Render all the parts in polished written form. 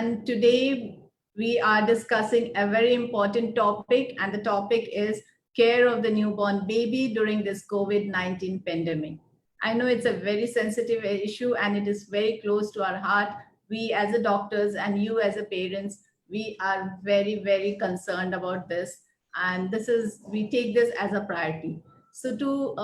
and today we are discussing a very important topic, and the topic is care of the newborn baby during this COVID-19 pandemic. I know it's a very sensitive issue and it is very close to our heart. We as a doctors and you as a parents, we are very, very concerned about this, and we take this as a priority. So to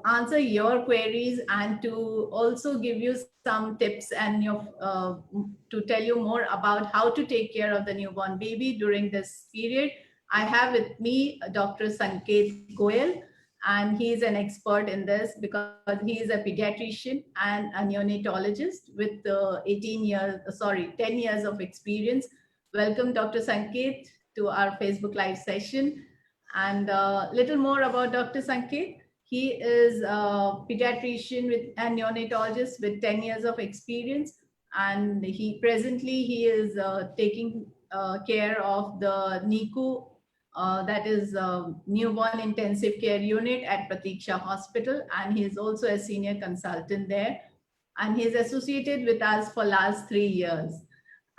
answer your queries and to also give you some tips and to tell you more about how to take care of the newborn baby during this period, I have with me Dr. Sanket Goyal, and he is an expert in this because he is a pediatrician and a neonatologist with 10 years of experience. Welcome, Dr. Sanket, to our Facebook Live session. And little more about Dr. Sanket. He is a pediatrician and neonatologist with 10 years of experience. And he is taking care of the NICU, that is Newborn Intensive Care Unit at Pratiksha Hospital. And he is also a senior consultant there. And he's associated with us for last 3 years.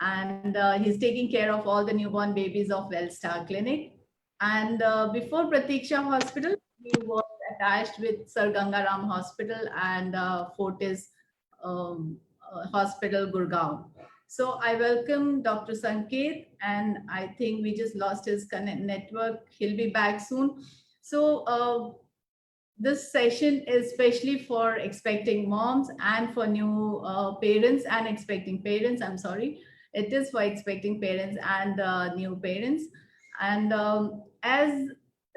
And he's taking care of all the newborn babies of Wellstar Clinic. And before Pratiksha Hospital, he was attached with Sir Gangaram Hospital and Fortis Hospital, Gurgaon. So I welcome Dr. Sanket, and I think we just lost his network. He'll be back soon. So this session is especially for expecting moms and for new parents and expecting parents. I'm sorry. It is for expecting parents and new parents. And as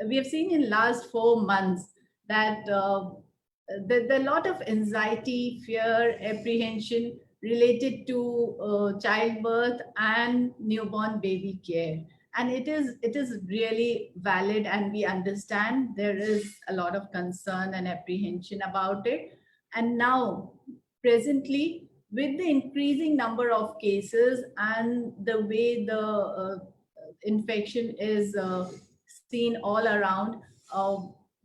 we have seen in last 4 months that the lot of anxiety, fear, apprehension related to childbirth and newborn baby care. And it is really valid, and we understand there is a lot of concern and apprehension about it. And now, presently, with the increasing number of cases and the way the infection is seen all around,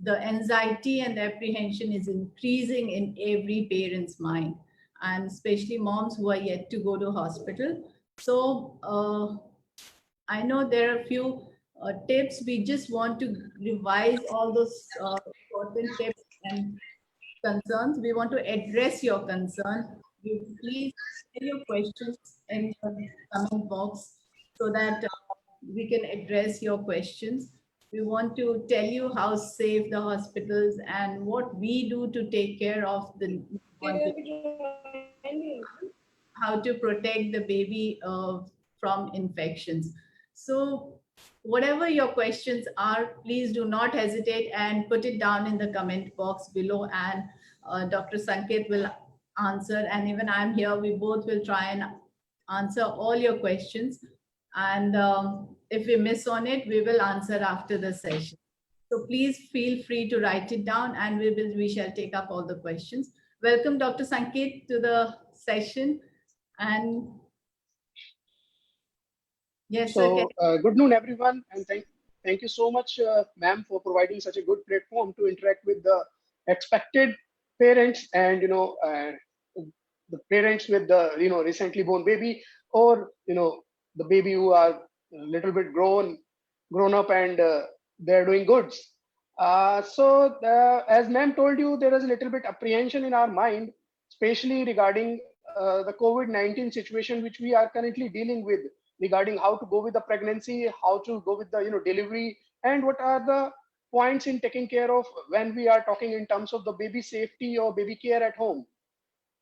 the anxiety and the apprehension is increasing in every parent's mind, and especially moms who are yet to go to hospital. So I know there are a few tips. We just want to revise all those important tips and concerns. We want to address your concern. You please send your questions in the comment box so that we can address your questions. We want to tell you how safe the hospitals and what we do to take care of the how to protect the baby from infections. So whatever your questions are, please do not hesitate and put it down in the comment box below, and Dr. Sanket will answer, and even I'm here, we both will try and answer all your questions. And if we miss on it, we will answer after the session. So please feel free to write it down, and we shall take up all the questions. Welcome, Dr. Sanket, to the session. And yes, so good noon, everyone, and thank you so much, ma'am, for providing such a good platform to interact with the expected parents and the parents with the recently born baby, or the baby who are a little bit grown up and they're doing good. As ma'am told you, there is a little bit apprehension in our mind, especially regarding the COVID-19 situation, which we are currently dealing with, regarding how to go with the pregnancy, how to go with the delivery, and what are the points in taking care of when we are talking in terms of the baby safety or baby care at home.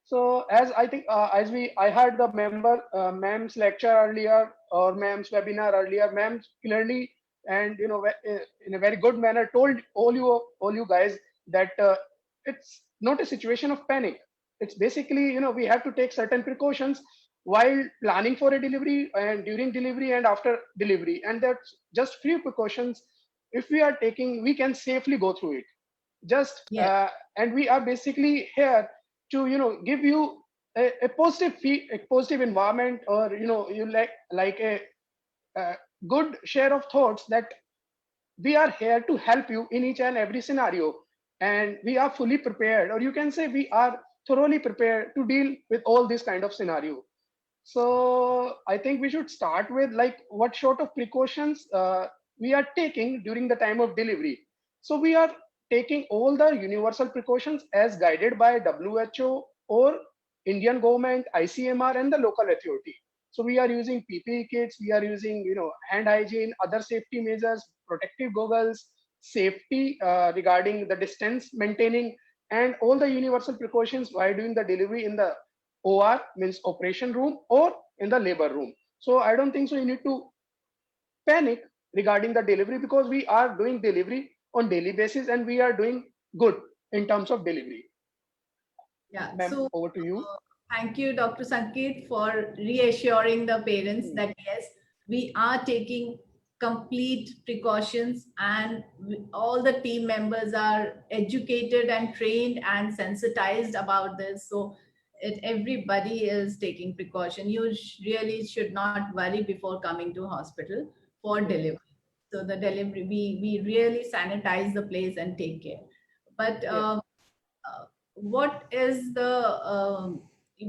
So as I think, I heard the ma'am's lecture earlier, or ma'am's webinar earlier, ma'am clearly and in a very good manner told all you guys that it's not a situation of panic. It's basically, we have to take certain precautions while planning for a delivery and during delivery and after delivery. And that's just few precautions. If we are taking, we can safely go through it. And we are basically here to give you a positive environment, or you like a good share of thoughts that we are here to help you in each and every scenario, and we are fully prepared, or you can say we are thoroughly prepared to deal with all this kind of scenario. So I think we should start with like what sort of precautions we are taking during the time of delivery. So we are taking all the universal precautions as guided by WHO or Indian government, ICMR, and the local authority. So we are using PPE kits, we are using hand hygiene, other safety measures, protective goggles, safety regarding the distance maintaining, and all the universal precautions while doing the delivery in the OR means operation room or in the labor room. So I don't think so you need to panic regarding the delivery because we are doing delivery on daily basis and we are doing good in terms of delivery. Yeah. Ma'am, So over to you. thank you, Dr. Sanket, for reassuring the parents that yes, we are taking complete precautions, and all the team members are educated and trained and sensitized about this. So everybody is taking precaution. You really should not worry before coming to hospital for delivery. So the delivery, we really sanitize the place and take care. But Yes. what is the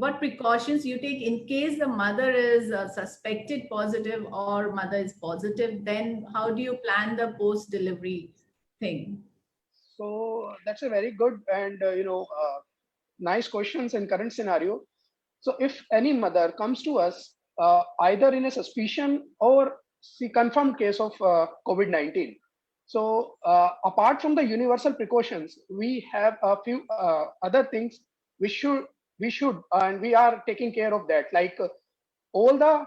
what precautions you take in case the mother is suspected positive or mother is positive, then how do you plan the post delivery thing? So that's a very good and nice questions in current scenario. So if any mother comes to us either in a suspicion or see confirmed case of COVID-19, so apart from the universal precautions, we have a few other things we should and we are taking care of that. Like all the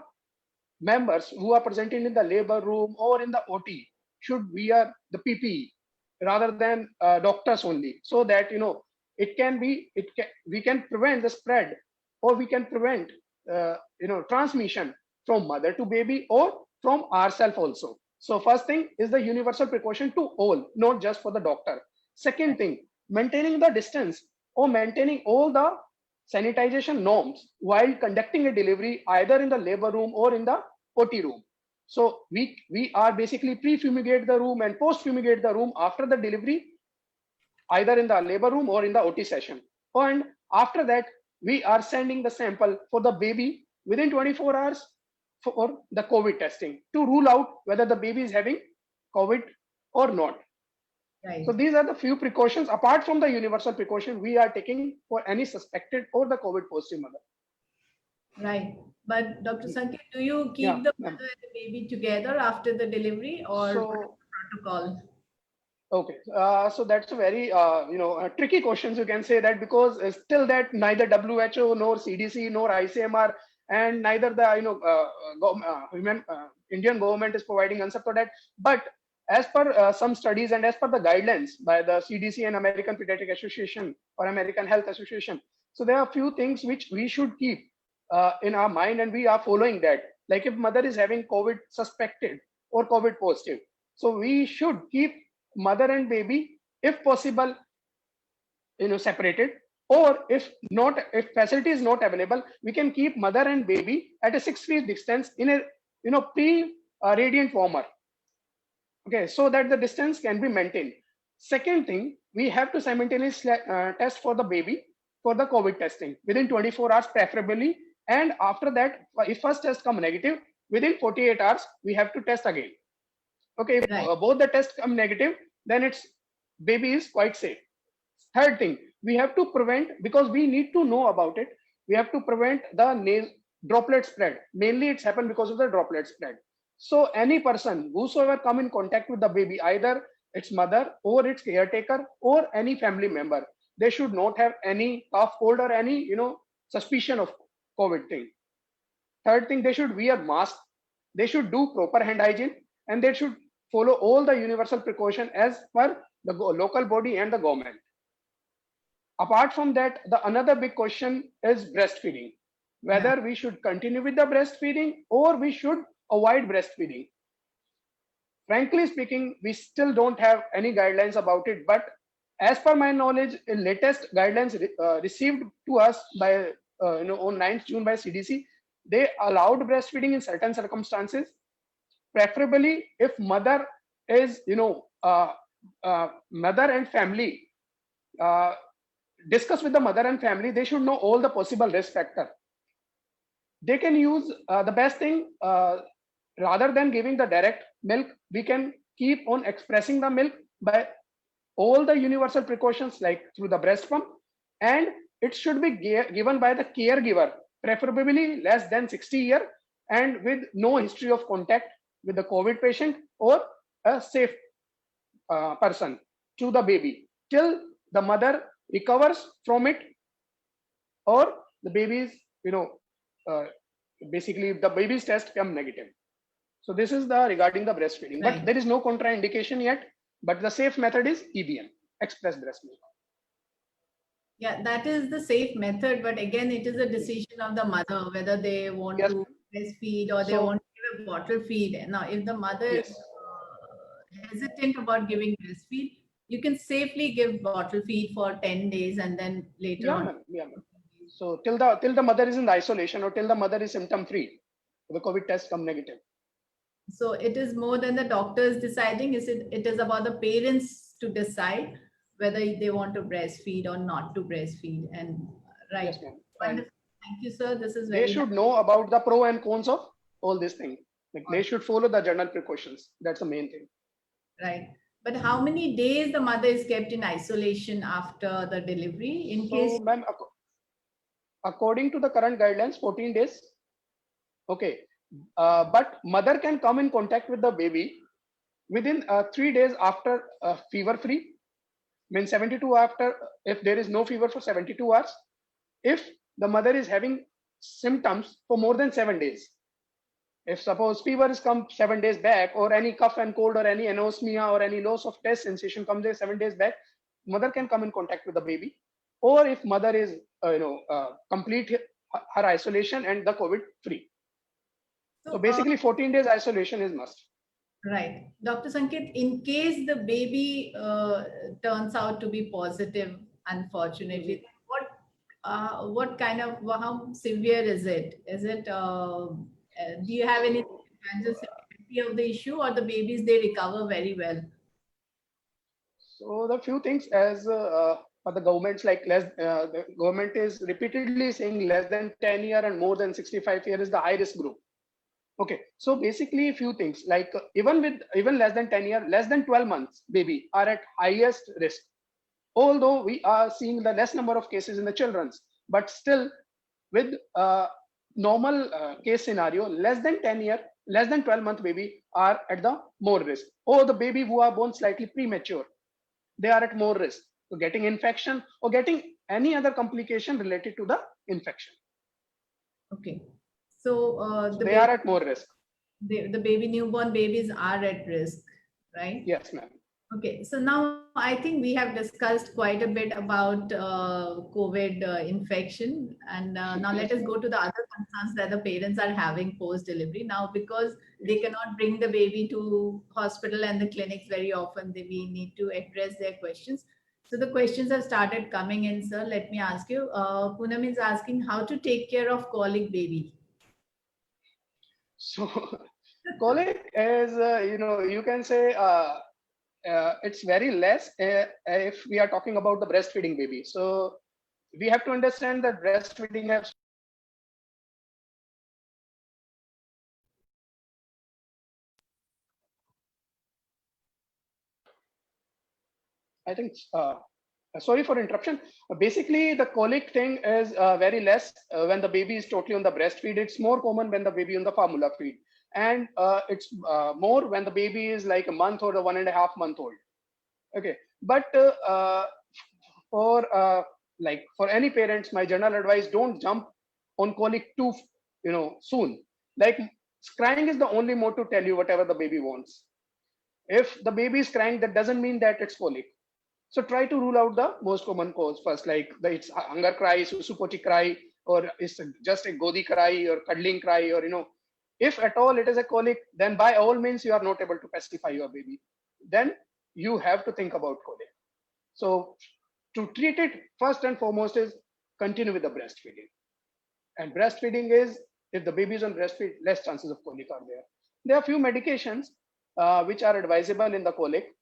members who are presented in the labor room or in the OT should wear the PPE rather than doctors only, so that we can prevent the spread or we can prevent transmission from mother to baby or from ourselves also. So first thing is the universal precaution to all, not just for the doctor. Second thing, maintaining the distance or maintaining all the sanitization norms while conducting a delivery either in the labor room or in the OT room. So we are basically pre-fumigate the room and post-fumigate the room after the delivery, either in the labor room or in the OT session. And after that, we are sending the sample for the baby within 24 hours for the COVID testing to rule out whether the baby is having COVID or not. So Right, these are the few precautions apart from the universal precaution we are taking for any suspected or the COVID positive mother. right. But Dr. Sanket, do you Yeah. keep the mother and the baby together after the delivery, or what is So the protocol? okay, so that's a very tricky questions you can say that because still that neither WHO nor CDC nor ICMR and neither the Indian government is providing answer for that. But as per some studies and as per the guidelines by the CDC and American Pediatric Association or American Health Association, so there are a few things which we should keep in our mind and we are following that. Like if mother is having COVID suspected or COVID positive, so we should keep mother and baby if possible separated, or if facility is not available, we can keep mother and baby at a 6 feet distance in a pre radiant warmer, okay, so that the distance can be maintained. Second thing, we have to simultaneously test for the baby for the COVID testing within 24 hours preferably, and after that if first test come negative, within 48 hours we have to test again. Okay, if Right, both the tests come negative, then it's baby is quite safe. Third thing, we have to prevent, because we need to know about it, we have to prevent the droplet spread. Mainly it's happened because of the droplet spread. So any person whosoever come in contact with the baby, either its mother or its caretaker or any family member, they should not have any cough, cold or any suspicion of COVID thing. Third thing, they should wear mask, they should do proper hand hygiene, and they should follow all the universal precaution as per the local body and the government. Apart from that, the another big question is breastfeeding, yeah, whether we should continue with the breastfeeding or we should avoid breastfeeding. Frankly speaking, we still don't have any guidelines about it, but as per my knowledge, in latest guidelines received to us by on 9th June by CDC, they allowed breastfeeding in certain circumstances, preferably if mother is mother and family, uh, discuss with the mother and family, they should know all the possible risk factor. they can use the best thing, rather than giving the direct milk, we can keep on expressing the milk by all the universal precautions like through the breast pump, and it should be given by the caregiver, preferably less than 60 year and with no history of contact with the COVID patient or a safe person to the baby till the mother recovers from it, or the baby's, uh, basically the baby's test come negative. So this is the regarding the breastfeeding, but Right. there is no contraindication yet. But the safe method is EBM, express breast milk. Yeah, that is the safe method, but again, it is a decision of the mother whether they want Yes. to breastfeed or they So want to give a bottle feed. Now, if the mother is yes, hesitant about giving breastfeed, you can safely give bottle feed for 10 days and then later yeah, on. ma'am, yeah, ma'am. So till the mother is in the isolation or till the mother is symptom free, the COVID test come negative. So it is more than the doctors deciding. It is about the parents to decide whether they want to breastfeed or not to breastfeed. And right. Yes, ma'am. And Wonderful. Thank you, sir. This is they very should know about the pro and cons of all these things. Like they helpful. should follow the general precautions. That's the main thing. Right. But how many days the mother is kept in isolation after the delivery in case? So, ma'am, according to the current guidelines, 14 days. Okay. But mother can come in contact with the baby within 3 days after fever free, means 72 after, if there is no fever for 72 hours, if the mother is having symptoms for more than 7 days. If suppose fever has come 7 days back, or any cough and cold or any anosmia or any loss of taste sensation comes there 7 days back, mother can come in contact with the baby. Or if mother is complete her isolation and the COVID free. So basically 14 days isolation is must. Right. Dr. Sanket, in case the baby turns out to be positive, unfortunately, what kind of, how severe is it? Is it, do you have any kinds of severity of the issue, or the babies, they recover very well? So the few things, as for the governments, like the government is repeatedly saying less than 10 year and more than 65 year is the high risk group. Okay, so basically a few things like even less than 10 year, less than 12 months baby are at highest risk. Although we are seeing the less number of cases in the children's, but still with normal case scenario, less than 10 year, less than 12-month baby are at the more risk. Or the baby who are born slightly premature, they are at more risk to getting infection or getting any other complication related to the infection. Okay. So They are at more risk. the baby, newborn babies are at risk, right? Yes, ma'am. Okay, so now I think we have discussed quite a bit about COVID infection, and now let us go to the other concerns that the parents are having post-delivery. Now, because they cannot bring the baby to hospital and the clinics very often, we need to address their questions. So the questions have started coming in, sir. Let me ask you. Poonam is asking how to take care of colic baby. So colic is, you can say it's very less if we are talking about the breastfeeding baby. So we have to understand that breastfeeding has, I think, sorry for interruption. Basically, the colic thing is very less when the baby is totally on the breastfeed. It's more common when the baby on the formula feed, and it's more when the baby is like a month or a 1.5 month old. Okay, but for like for any parents, my general advice: don't jump on colic too, soon. Like crying is the only mode to tell you whatever the baby wants. If the baby is crying, that doesn't mean that it's colic. So try to rule out the most common cause first, like it's hunger cry, susupoti cry, or it's just a godi cry or cuddling cry, or if at all it is a colic, then by all means you are not able to pacify your baby. Then you have to think about colic. So to treat it, first and foremost is continue with the breastfeeding. And breastfeeding is, if the baby is on breastfeed, less chances of colic are there. There are few medications which are advisable in the colic,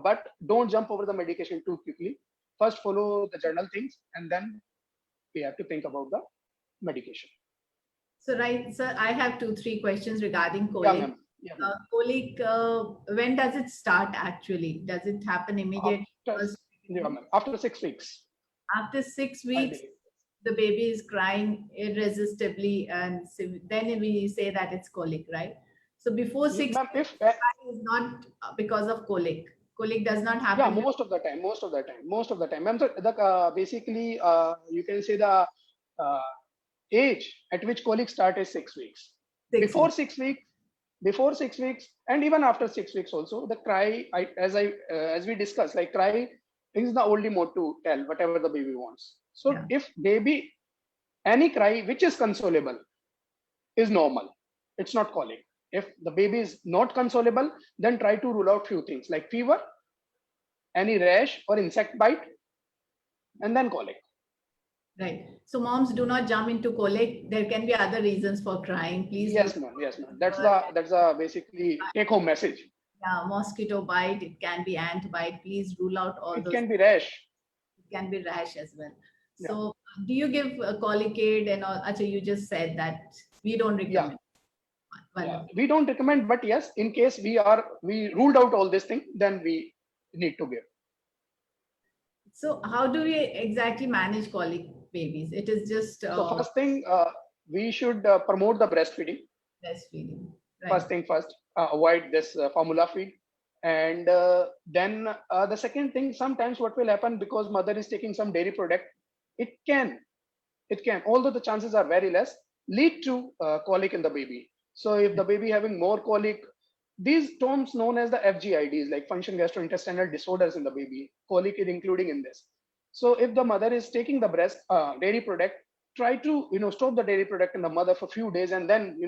but don't jump over the medication too quickly. First follow the general things, and then we have to think about the medication. So, right, sir, I have 2, 3 questions regarding Yeah, colic. ma'am. Yeah, ma'am. Colic, when does it start actually? Does it happen immediately? After, yeah, ma'am. After 6 weeks, After six I weeks, believe. the baby is crying irresistibly, and then we say that it's colic, right? So before six Ma'am, weeks, if is not because of colic. Colic does not yeah, happen. most of the time, ma'am. So the basically you can say the uh, age at which colic start is 6 weeks. 6 weeks. Before 6 weeks, and even after 6 weeks also, the cry, as we discussed, like cry is the only mode to tell whatever the baby wants. So Yeah. if baby any cry which is consolable is normal, it's not colic. If the baby is not consolable, then try to rule out few things like fever, any rash or insect bite, and then colic. Right. So moms, do not jump into colic. There can be other reasons for crying. Please do. Yes, ma'am. Yes, ma'am. That's the basically take home message. Yeah, mosquito bite. It can be ant bite. Please rule out all It those. can be rash. It can be rash as well. Yeah. So, do you give colic aid and all? Actually, you just said that we don't Yeah. recommend. Yeah. We don't recommend, but yes, in case we ruled out all this thing, then we need to give. So, how do we exactly manage colic babies? It is just So first thing, we should promote the breastfeeding. breastfeeding. Right. First thing first, avoid this formula feed. And then the second thing, sometimes what will happen because mother is taking some dairy product, it can, although the chances are very less, lead to colic in the baby. So if the baby having more colic, these terms known as the FGIDs, like function gastrointestinal disorders in the baby, colic is including in this. So if the mother is taking the breast dairy product, try to stop the dairy product in the mother for a few days, and then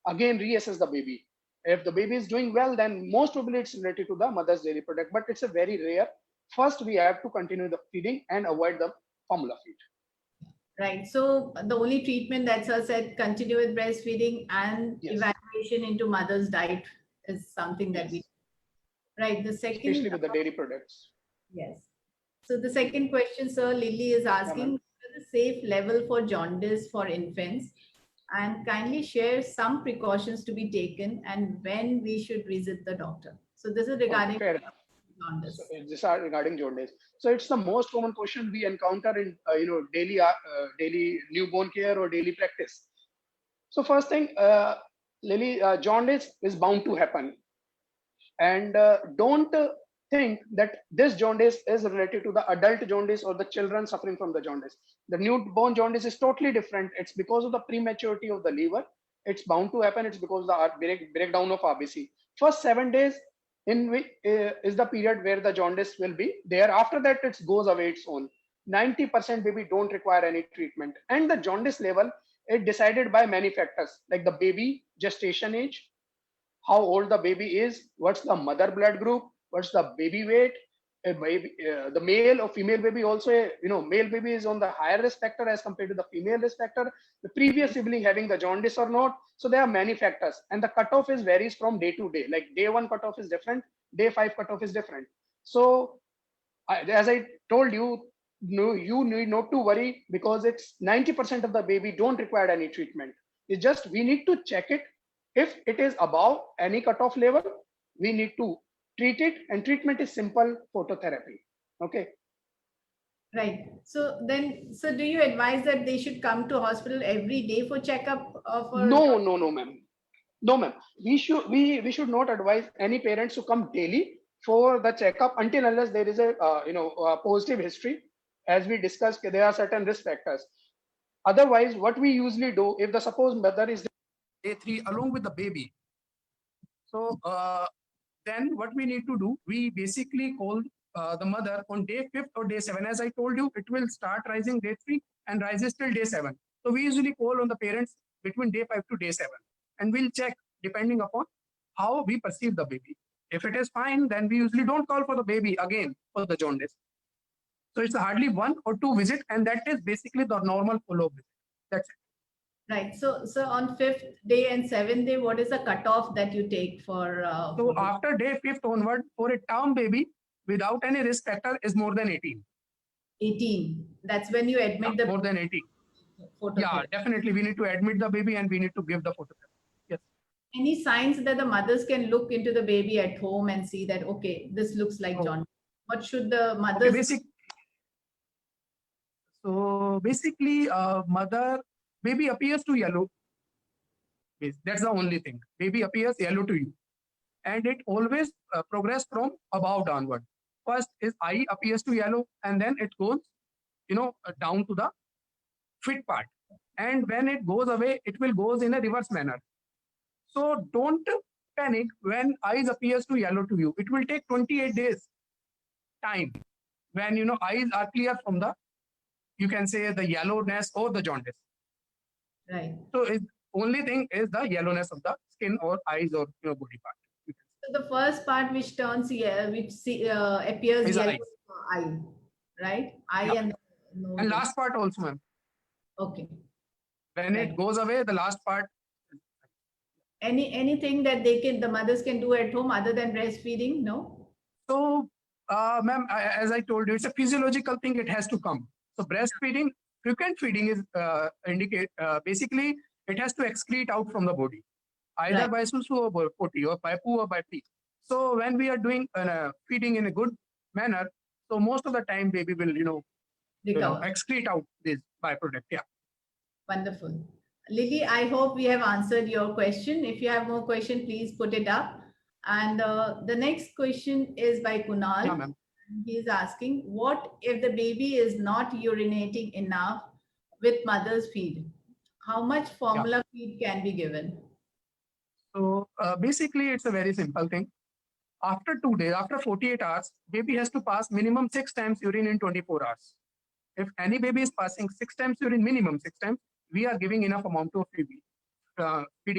again reassess the baby. If the baby is doing well, then most probably it's related to the mother's dairy product, but it's a very rare. First, we have to continue the feeding and avoid the formula feed. Right. So the only treatment that sir said, continue with breastfeeding and Yes. evaluation into mother's diet is something that Yes. we. Right. The second. Especially with the dairy products. Yes. So the second question, sir, Lily is asking, what is the safe level for jaundice for infants? And kindly share some precautions to be taken and when we should visit the doctor. So this is regarding Fair enough. jaundice. So these are regarding jaundice. So it's the most common question we encounter in daily newborn care or daily practice. So first thing, Lily, jaundice is bound to happen, and don't think that this jaundice is related to the adult jaundice or the children suffering from the jaundice. The newborn jaundice is totally different. It's because of the prematurity of the liver. It's bound to happen. It's because of the breakdown of RBC. First 7 days in which is the period where the jaundice will be there. After that, it goes away its own. 90% baby don't require any treatment, and the jaundice level is decided by many factors like the baby gestation age, how old the baby is, what's the mother blood group, what's the baby weight. The male or female baby also, male baby is on the higher risk factor as compared to the female risk factor. The previous sibling having the jaundice or not. So there are many factors, and the cutoff is varies from day to day. Like day 1 cutoff is different, day 5 cutoff is different. So as I told you, no, you need not to worry because it's 90% of the baby don't require any treatment. It's just we need to check it. If it is above any cutoff level, we need to treat it, and treatment is simple phototherapy. Okay. Right. So then, so do you advise that they should come to hospital every day for checkup? No, ma'am. No, ma'am. We should not advise any parents to come daily for the checkup until unless there is a positive history. As we discussed, there are certain risk factors. Otherwise, what we usually do, if the suppose mother is day 3 along with the baby, so then what we need to do, we basically call the mother on day 5th or day 7. As I told you, it will start rising day 3 and rises till day 7. So we usually call on the parents between day 5 to day 7, and we'll check depending upon how we perceive the baby. If it is fine, then we usually don't call for the baby again for the jaundice. So it's hardly 1 or 2 visit, and that is basically the normal follow-up visit. That's it. Right. So on 5th day and 7th day, what is the cutoff that you take for? So after day 5th onward, for a term baby without any risk factor is more than 18. 18. That's when you admit the more than 18. phototherapy. definitely. We need to admit the baby and we need to give the phototherapy. Yes. Any signs that the mothers can look into the baby at home and see that, okay, this looks like Oh, jaundice? What should the okay, mothers? so basically, baby appears to yellow. That's the only thing. Baby appears yellow to you. And it always progress from above downward. First is eye appears to yellow and then it goes, down to the feet part. And when it goes away, it will goes in a reverse manner. So don't panic when eyes appears to yellow to you. It will take 28 days time when eyes are clear from the, you can say, the yellowness or the jaundice. Right. So it, only thing is the yellowness of the skin or eyes or body part. So the first part which turns appears Is yellow eyes. is the eye, right? Eye Yeah. and nose. And last part also, ma'am. Okay. When Right. it goes away, the last part. Anything that the mothers can do at home other than breastfeeding? No. So, ma'am, as I told you, it's a physiological thing. It has to come. So breastfeeding, frequent feeding is basically it has to excrete out from the body, either Right. by susu or by potty or by poo or by pee. So when we are doing feeding in a good manner, so most of the time baby will Recover. excrete out this byproduct. Yeah. Wonderful. Lily, I hope we have answered your question. If you have more question, please put it up. And the next question is by Kunal. Yeah, ma'am. He is asking, what if the baby is not urinating enough with mother's feed? How much formula feed can be given? So basically, it's a very simple thing. After 2 days, after 48 hours, baby has to pass minimum 6 times urine in 24 hours. If any baby is passing 6 times urine, minimum 6 times, we are giving enough amount of feeding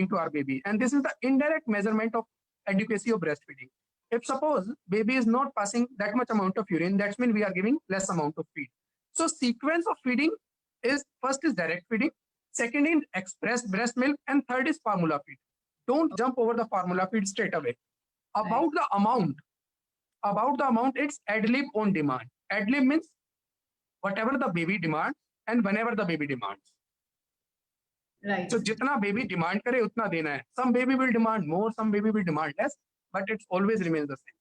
to our baby. And this is the indirect measurement of adequacy of breastfeeding. If suppose baby is not passing that much amount of urine, that means we are giving less amount of feed. So sequence of feeding is, first is direct feeding, second is expressed breast milk, and third is formula feed. Don't jump over the formula feed straight away. About the amount, it's ad lib on demand. Ad lib means whatever the baby demands and whenever the baby demands. Right. So jitna baby demand kare utna dena hai. Some baby will demand more, some baby will demand less, but it always remains the same.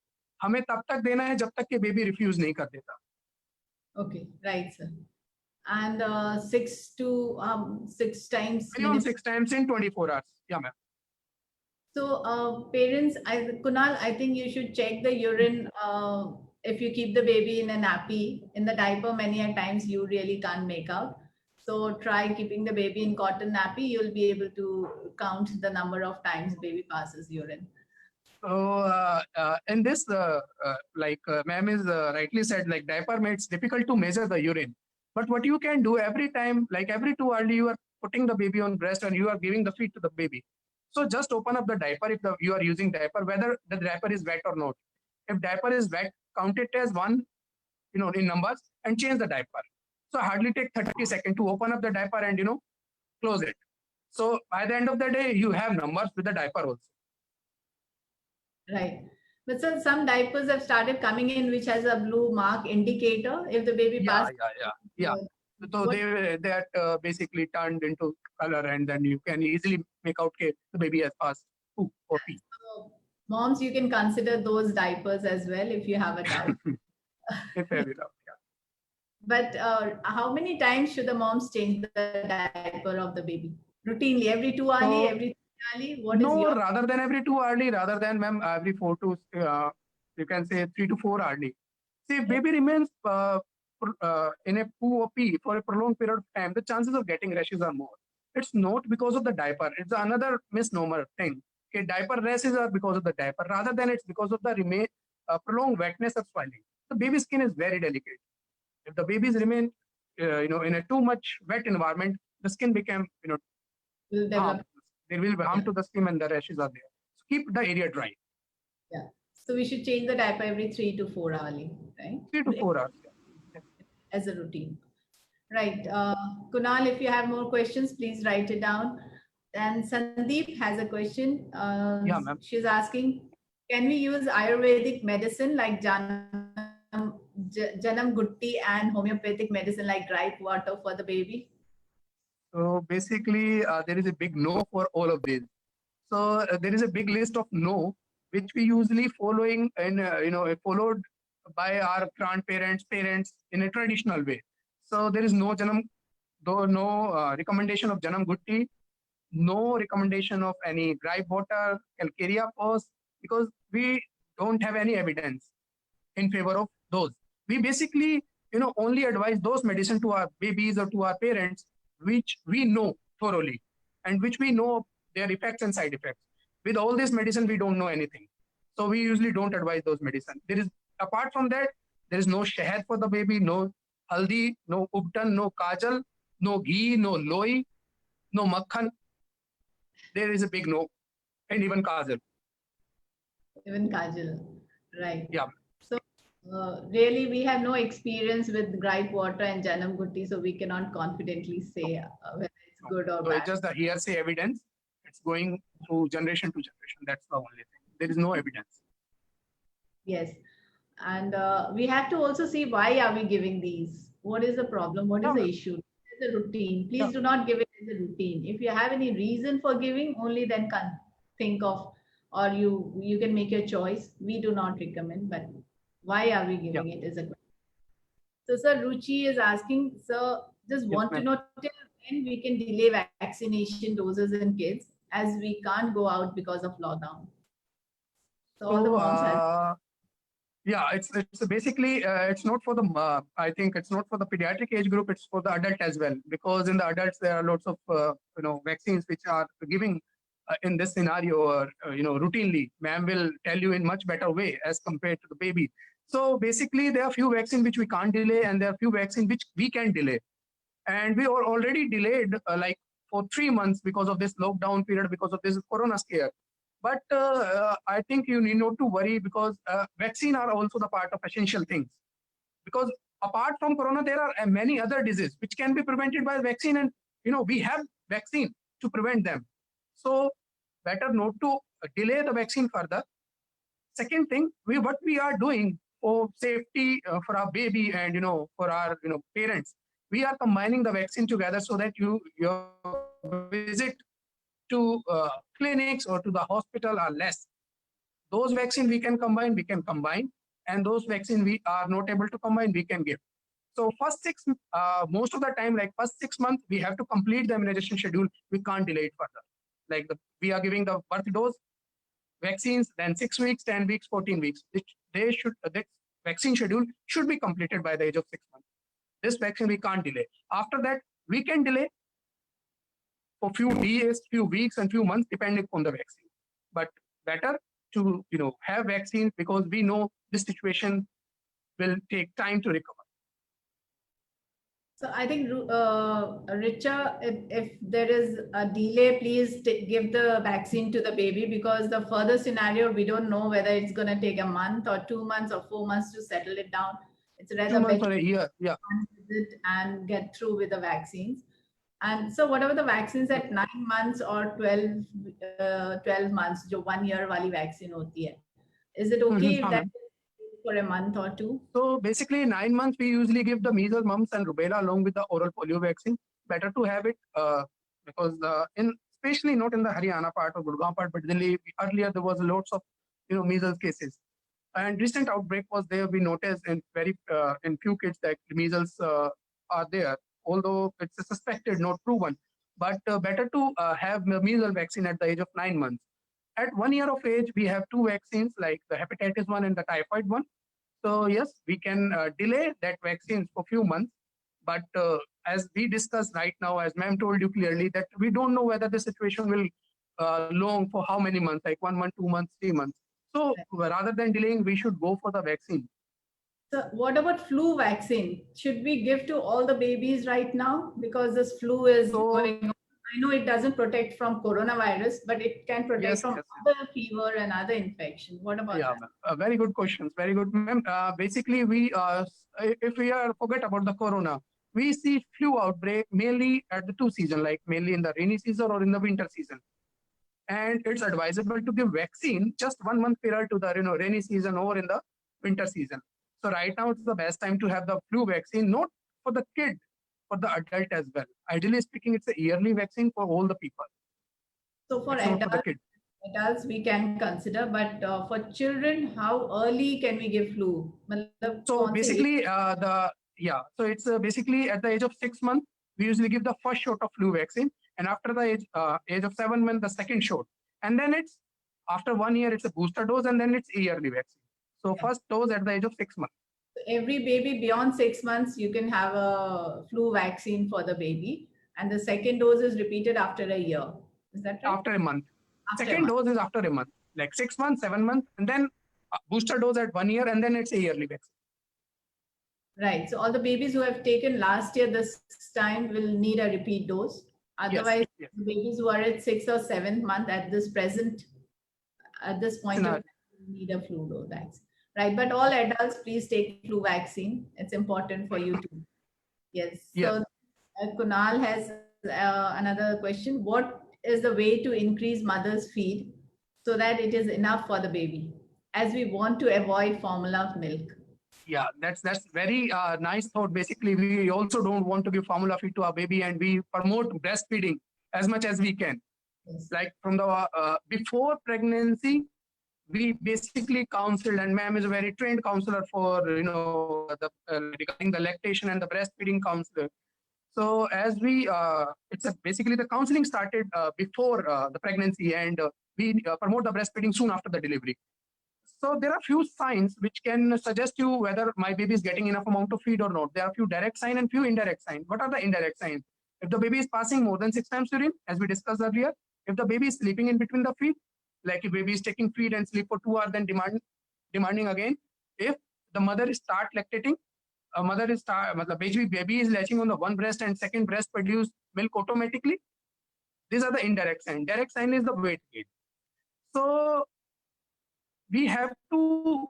हमें तब तक देना है जब तक कि baby refuse नहीं कर देता. Okay, right, sir. And 6 times. Minimum 6 times in 24 hours. Yeah, ma'am. So parents, Kunal, I think you should check the urine. If you keep the baby in a nappy, in the diaper, many a times you really can't make out. So try keeping the baby in cotton nappy. You'll be able to count the number of times baby passes urine. So in this, ma'am is rightly said, like diaper it's difficult to measure the urine. But what you can do every time, like every 2 hours, you are putting the baby on breast and you are giving the feed to the baby. So just open up the diaper if you are using diaper, whether the diaper is wet or not. If diaper is wet, count it as one, in numbers and change the diaper. So hardly take 30 seconds to open up the diaper and, close it. So by the end of the day, you have numbers with the diaper also. Right. But so some diapers have started coming in which has a blue mark indicator if the baby passes. Yeah. So they are basically turned into color and then you can easily make out the baby has passed poo or pee. So, moms, you can consider those diapers as well if you have a doubt. If I will, yeah. But how many times should the moms change the diaper of the baby? Routinely, every 2 hourly, every 3 hourly? What is your... rather than every 2 hourly, rather than ma'am every 4 to you can say 3 to 4 hourly. See, if baby remains in a poo or pee for a prolonged period of time, the chances of getting rashes are more. It's not because of the diaper. It's another misnomer thing. Okay, diaper rashes are because of the diaper, rather than it's because of the prolonged wetness or swelling. The baby skin is very delicate. If the babies remain, in a too much wet environment, the skin became, will develop. There will be harm to the skin and the rashes are there. So keep the area dry. Yeah. So we should change the diaper every 3 to 4 hourly, right? 3 to 4 hours. Yeah. As a routine. Right. Kunal, if you have more questions, please write it down. And Sandeep has a question. Yeah, ma'am. She's asking, can we use Ayurvedic medicine like Janam Gutti and homeopathic medicine like gripe water for the baby? So basically, there is a big no for all of these. So there is a big list of no, which we usually following and followed by our grandparents, parents in a traditional way. So there is no janam, though no recommendation of janam gutti, no recommendation of any gripe water, calcarea pause, because we don't have any evidence in favor of those. We basically, only advise those medicine to our babies or to our parents, which we know thoroughly and which we know their effects and side effects. With all this medicine, we don't know anything. So we usually don't advise those medicine. There is, apart from that, there is no shahad for the baby, no haldi, no ubtan, no kajal, no ghee, no loi, no makhan. There is a big no, and even kajal. Even Kajal, right? Yeah. So really, we have no experience with gripe water and Janam Gutti, so we cannot confidently say whether it's good or So it's bad. just the hearsay evidence. It's going through generation to generation. That's the only thing. There is no evidence. Yes, and we have to also see why are we giving these? What is the problem? What is the Yeah. issue? What is the routine? Please Yeah. do not give it as a routine. If you have any reason for giving, only then can think of, or you can make your choice. We do not recommend, but why are we giving it is a question. So, sir, Ruchi is asking, sir, just Yes, want to ma'am. know till when we can delay vaccination doses in kids as we can't go out because of lockdown. So all the So moms have. yeah, it's basically it's not for the I think it's not for the pediatric age group. It's for the adult as well, because in the adults there are lots of vaccines which are giving in this scenario routinely. Ma'am will tell you in much better way as compared to the baby. So basically, there are few vaccines which we can't delay, and there are few vaccines which we can delay. And we are already delayed like for 3 months because of this lockdown period, because of this corona scare. But I think you need not to worry, because vaccine are also the part of essential things. Because apart from corona, there are many other diseases which can be prevented by vaccine, and we have vaccine to prevent them. So better not to delay the vaccine further. Second thing, what we are doing for safety for our baby and for our parents, we are combining the vaccine together so that your visit to clinics or to the hospital are less. Those vaccine we can combine, and those vaccine we are not able to combine, we can give. So first most of the time, like first 6 months, we have to complete the immunization schedule. We can't delay it further. Like we are giving the birth dose vaccines, then 6 weeks, 10 weeks, 14 weeks. That vaccine schedule should be completed by the age of 6 months. This vaccine we can't delay. After that, we can delay for few days, few weeks, and few months, depending on the vaccine. But better to have vaccines, because we know this situation will take time to recover. So I think, Richa, if there is a delay, please give the vaccine to the baby, because the further scenario, we don't know whether it's going to take a month or 2 months or 4 months to settle it down. It's 2 rather months better or a year, yeah. to visit and get through with the vaccines. And so whatever the vaccines at 9 months or 12 months, जो 1 year वाली vaccine होती है, is it okay if हाँ, that ma'am. is for a month or two? So basically, 9 months we usually give the measles, mumps, and rubella along with the oral polio vaccine. Better to have it because especially not in the Haryana part or Gurgaon part, but Delhi, earlier there was lots of measles cases. And recent outbreak was there. We noticed in few kids that measles are there, although it's a suspected, not proven. But better to have the measles vaccine at the age of 9 months. At 1 year of age, we have two vaccines, like the hepatitis one and the typhoid one. So yes, we can delay that vaccine for few months. But as we discussed right now, as ma'am told you clearly, that we don't know whether the situation will long for how many months, like 1 month, 2 months, 3 months. So rather than delaying, we should go for the vaccine. So what about flu vaccine? Should we give to all the babies right now? Because this flu is So going on. I know it doesn't protect from coronavirus, but it can protect yes, from yes. other fever and other infection. What about Yeah, that? ma'am. Very good questions. Very good, ma'am. Basically, if we forget about the corona, we see flu outbreak mainly at the two season, like mainly in the rainy season or in the winter season. And it's advisable to give vaccine just 1 month period to the rainy season or in the winter season. So right now it's the best time to have the flu vaccine, not for the kid, for the adult as well. ideally speaking, it's a yearly vaccine for all the people. So for It's not for the adults, kids. we can consider, but for children, how early can we give flu? मतलब So कौन से age? basically, so it's basically at the age of 6 months, we usually give the first shot of flu vaccine, and after the age of 7 months, the second shot, and then it's after 1 year, it's a booster dose, and then it's a yearly vaccine. So Yeah. first dose at the age of 6 months. Every baby beyond 6 months, you can have a flu vaccine for the baby, and the second dose is repeated after a year. Is that right? After a month. After a Second month. dose is after a month, like 6 months, 7 months, and then booster dose at 1 year, and then it's a yearly vaccine. Right. So all the babies who have taken last year this time will need a repeat dose. Otherwise, yes. the babies who are at 6th or 7th month at this point of Scenario. time need a flu dose vaccine. Right. But all adults, please take flu vaccine. It's important for you too. Yes. Yes. So Kunal has another question. What is the way to increase mother's feed so that it is enough for the baby, as we want to avoid formula milk? Yeah, that's very nice thought. Basically, we also don't want to give formula feed to our baby, and we promote breastfeeding as much as we can. Yes. Like from the before pregnancy, we basically counseled, and ma'am is a very trained counselor for the regarding the lactation and the breastfeeding counselor. So as we basically the counseling started before the pregnancy, and we promote the breastfeeding soon after the delivery. So there are few signs which can suggest you whether my baby is getting enough amount of feed or not. There are few direct signs and few indirect signs. What are the indirect signs? If the baby is passing more than 6 times urine, as we discussed earlier, if the baby is sleeping in between the feed, like if baby is taking feed and sleep for 2 hours, then demanding again. If the mother is start lactating, baby is latching on the one breast and second breast produce milk automatically. These are the indirect signs. Direct sign is the weight gain. So we have to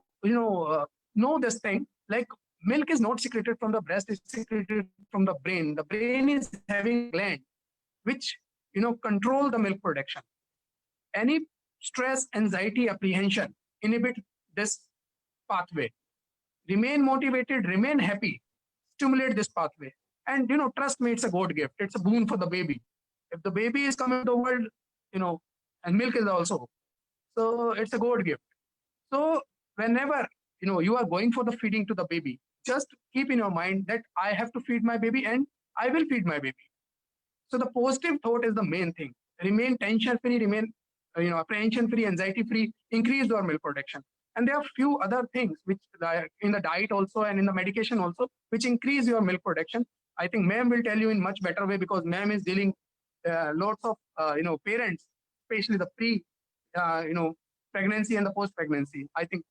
know this thing, like milk is not secreted from the breast, it's secreted from the brain. The brain is having gland which control the milk production. Any stress, anxiety, apprehension inhibit this pathway. Remain motivated, remain happy, stimulate this pathway, and trust me, it's a God gift, it's a boon for the baby. If the baby is coming to the world, and milk is also, so it's a God gift. So whenever you are going for the feeding to the baby, just keep in your mind that I have to feed my baby and I will feed my baby. So the positive thought is the main thing. Remain tension free, remain apprehension free, anxiety free, increase your milk production. And there are few other things which in the diet also and in the medication also, which increase your milk production. I think ma'am will tell you in much better way, because ma'am is dealing lots of parents, especially the pregnancy and the post pregnancy. I think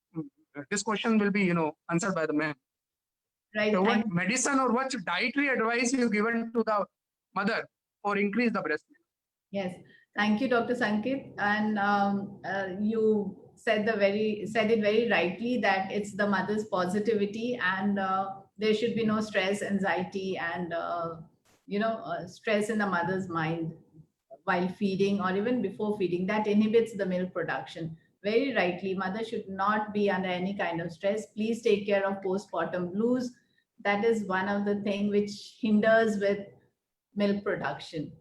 this question will be answered by the ma'am. Right. So what medicine or what dietary advice you given to the mother for increase the breast milk? Yes, thank you, Dr. Sanket. And you said it very rightly that it's the mother's positivity, and there should be no stress, anxiety, and stress in the mother's mind while feeding or even before feeding. That inhibits the milk production. Very rightly, mother should not be under any kind of stress. Please take care of postpartum blues. That is one of the things which hinders with milk production.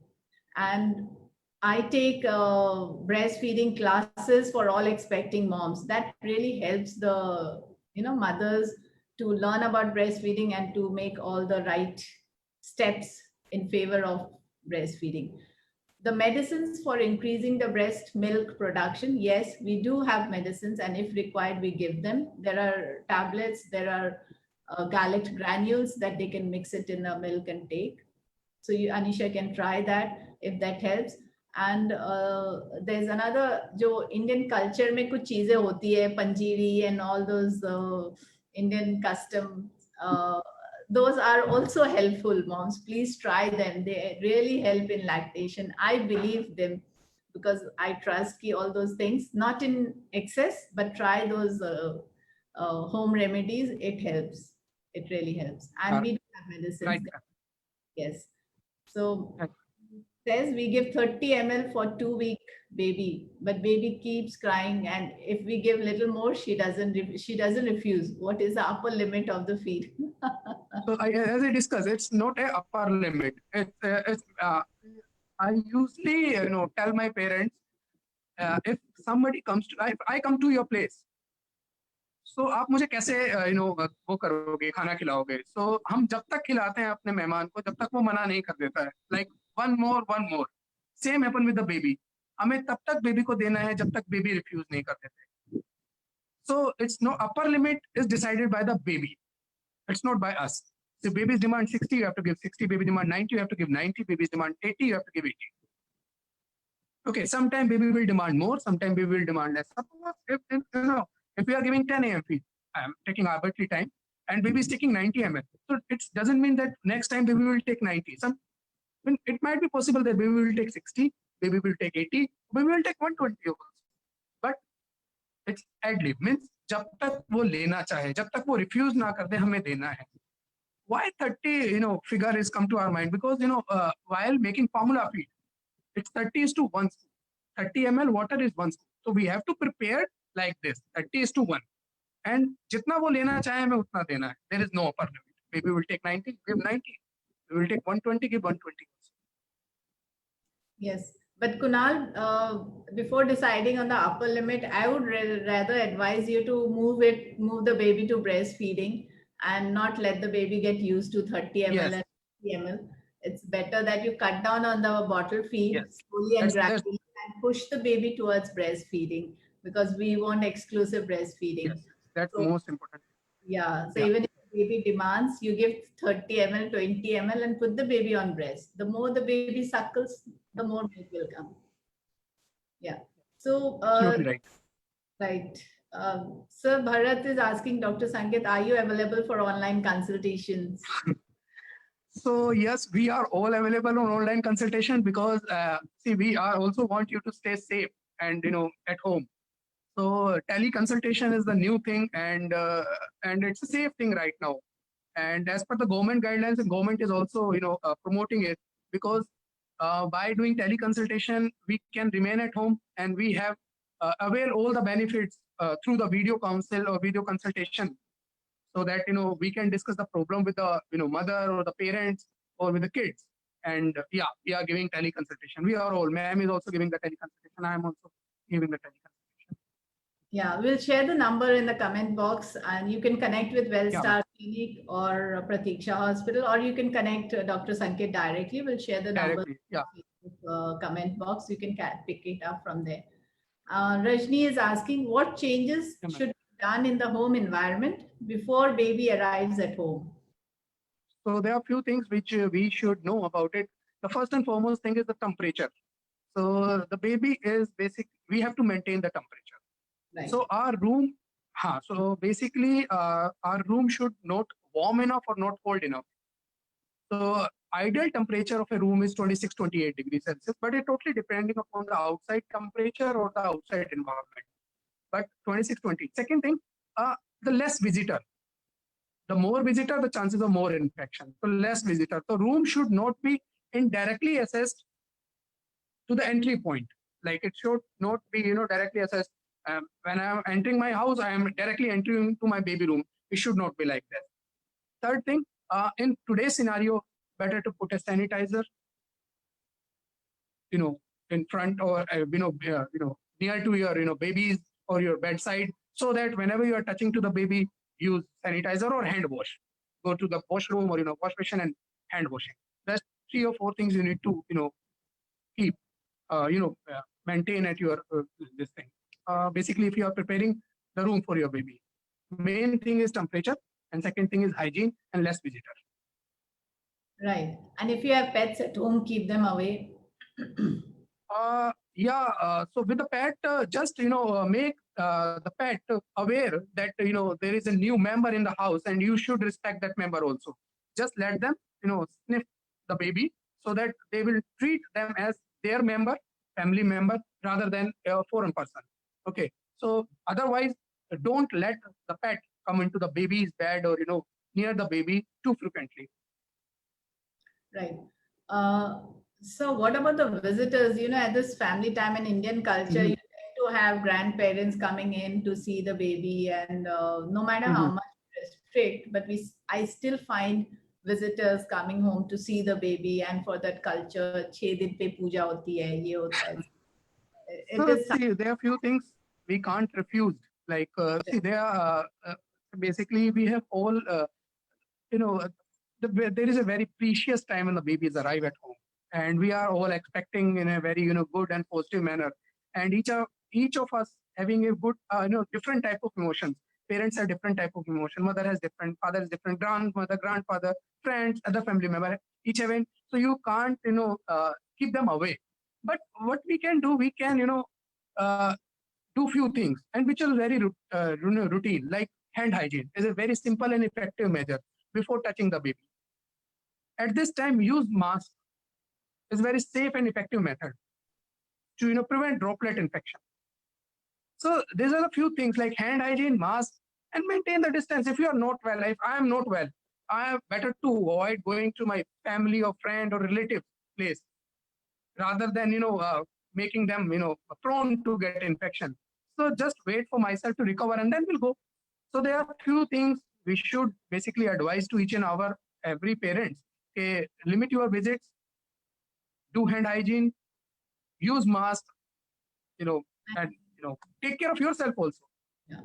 And I take breastfeeding classes for all expecting moms. That really helps the mothers to learn about breastfeeding and to make all the right steps in favor of breastfeeding. The medicines for increasing the breast milk production, yes, we do have medicines, and if required, we give them. There are tablets, there are gallate granules that they can mix it in the milk and take. So Anisha can try that if that helps. And there's another, जो Indian culture में कुछ चीजें होती है, panjiri and all those Indian customs, those are also helpful, moms. Please try them. They really help in lactation. I believe them because I trust all those things, not in excess, but try those home remedies. It helps. It really helps. And we do have medicines. Right. Yes. So says we give 30 ml for 2-week baby, but baby keeps crying, and if we give little more, she doesn't refuse. What is the upper limit of the feed? So as I discussed, it's not a upper limit. I usually, tell my parents, if somebody comes to, if I come to your place, so आप मुझे कैसे वो करोगे, खाना खिलाओगे? So हम जब तक खिलाते हैं अपने मेहमान को, जब तक वो मना नहीं कर देता है, like one more. Same happen with the baby. हमें तब तक बेबी को देना है जब तक बेबी रिफ्यूज नहीं कर देते. So it's no upper limit is decided by the baby. It's not by us. So babies demand 60, you have to give 60. Baby demand 90, you have to give 90. Babies demand 80, you have to give 80. Okay, sometime baby will demand more, sometime baby will demand less. Suppose if we are giving 10 AM feed, I am taking arbitrary time, and baby is taking 90 ml. So it doesn't mean that next time baby will take 90. It might be possible that baby will take 60, baby will take 80, baby will take 120 also. But it's ad lib, means जब तक वो लेना चाहे, जब तक वो refuse ना कर दे, हमें देना है. Why 30, figure is come to our mind? Because, while making formula feed, it's 30:1. 30 ml water is 1. So we have to prepare like this, 30:1. And jitna wo lena chahe, hमें उतना देना है. There is no upper limit. Maybe we'll take 90, give 90. We will take 120, give 120. Yes, but Kunal, before deciding on the upper limit, I would rather advise you to move the baby to breastfeeding and not let the baby get used to 30 ml Yes. and 50 ml. It's better that you cut down on the bottle feed Yes. slowly and That's- gradually and push the baby towards breastfeeding, because we want exclusive breastfeeding. Yes, that's So- most important. Yeah, so Yeah. even if the baby demands, you give 30 ml, 20 ml and put the baby on breast. The more the baby suckles, the more milk will come. Yeah. So, Absolutely right. right. Sir Bharat is asking Dr. Sanket, are you available for online consultations? So yes, we are all available on online consultation because see, we are also want you to stay safe and at home. So teleconsultation is the new thing, and it's a safe thing right now. And as per the government guidelines, the government is also promoting it, because by doing teleconsultation we can remain at home and we have avail all the benefits through the video counsel or video consultation, so that we can discuss the problem with the mother or the parents or with the kids. And yeah, we are giving teleconsultation. We are all. Ma'am is also giving the teleconsultation. I am also giving the teleconsultation. Yeah, we'll share the number in the comment box, and you can connect with Wellstar Clinic or Pratiksha Hospital, or you can connect Dr. Sanket directly. We'll share the number Directly, yeah. in the comment box. You can pick it up from there. Rajni is asking, what changes Yeah, ma'am. should be done in the home environment before baby arrives at home? So there are a few things which we should know about it. The first and foremost thing is the temperature. So the baby is basic. We have to maintain the temperature. Right. So our room, so basically our room should not warm enough or not cold enough. So ideal temperature of a room is 26, 28 degrees Celsius, but it totally depending upon the outside temperature or the outside environment. But 26, 20. Second thing, the less visitor. The more visitor, the chances of more infection. So less visitor. The room should not be indirectly assessed to the entry point. Like it should not be, directly assessed. When I am entering my house, I am directly entering to my baby room. It should not be like that. Third thing, in today's scenario, better to put a sanitizer, in front or near to your babies or your bedside, so that whenever you are touching to the baby, use sanitizer or hand wash. Go to the washroom or wash basin and hand washing. That's 3 or 4 things you need to keep maintain at your this thing. Basically, if you are preparing the room for your baby, main thing is temperature, and second thing is hygiene and less visitor. Right. And if you have pets at home, keep them away. So with the pet, just make the pet aware that there is a new member in the house, and you should respect that member also. Just let them sniff the baby, so that they will treat them as their member, family member, rather than a foreign person. Okay. So otherwise, don't let the pet come into the baby's bed or near the baby too frequently. Right. So what about the visitors? At this family time in Indian culture, you tend to have grandparents coming in to see the baby, and no matter how much strict, but I still find visitors coming home to see the baby, and for that culture, 6 दिन पे पूजा होती है, ये होता है. It So is see, there are few things we can't refuse. Like see, there are basically we have all you know there is a very precious time when the babies arrive at home, and we are all expecting in a very good and positive manner, and each of us having a good different type of emotions. Parents have different type of emotion. Mother has different, father is different, grandmother, grandfather, friends, other family member, each having. So you can't keep them away. But what we can do, we can uh, do few things, and which are very routine, like hand hygiene is a very simple and effective measure before touching the baby. At this time, use mask is very safe and effective method to prevent droplet infection. So these are a few things like hand hygiene, mask, and maintain the distance. If you are not well, if I am not well, I am better to avoid going to my family or friend or relative place rather than making them prone to get infection. So just wait for myself to recover and then we'll go. So there are few things we should basically advise to each and every parents. Okay, limit your visits, do hand hygiene, use mask, and take care of yourself also. Yeah.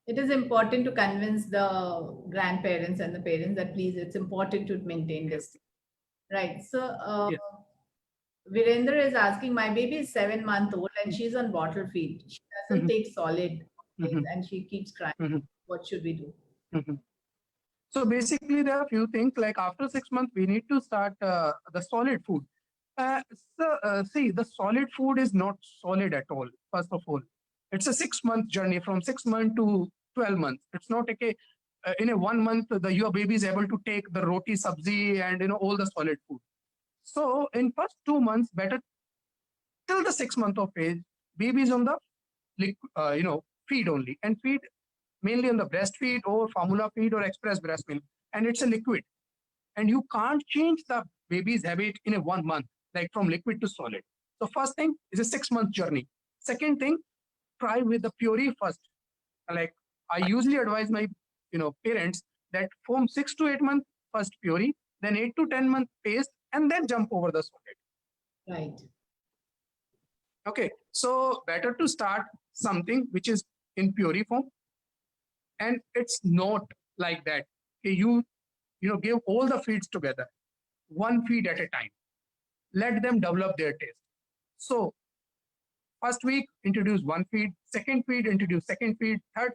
It is important to convince the grandparents and the parents that please, it's important to maintain this. Right. So Yes. Virendra is asking, my baby is 7 months old and she's on bottle feed. She doesn't Mhm. take solid things Mhm. and she keeps crying. Mhm. What should we do? Mhm. So basically, there are a few things like after 6 months, we need to start the solid food. See, the solid food is not solid at all. First of all, it's a 6 month journey from 6 months to 12 months. It's not okay. In a 1 month, your baby is able to take the roti, sabzi, and all the solid food. So in first 2 months, better till the 6 month of age, baby is on the feed only, and feed mainly on the breastfeed or formula feed or express breast milk, and it's a liquid, and you can't change the baby's habit in a 1 month, like from liquid to solid. So first thing is a 6 month journey. Second thing, try with the puree first. Like I usually advise my parents that from 6 to 8 months first puree, then 8 to 10 month paste, and then jump over the solid. Right. Okay, so better to start something which is in puree form, and it's not like that. Okay, you give all the feeds together, one feed at a time. Let them develop their taste. So first week introduce one feed, second feed introduce second feed, third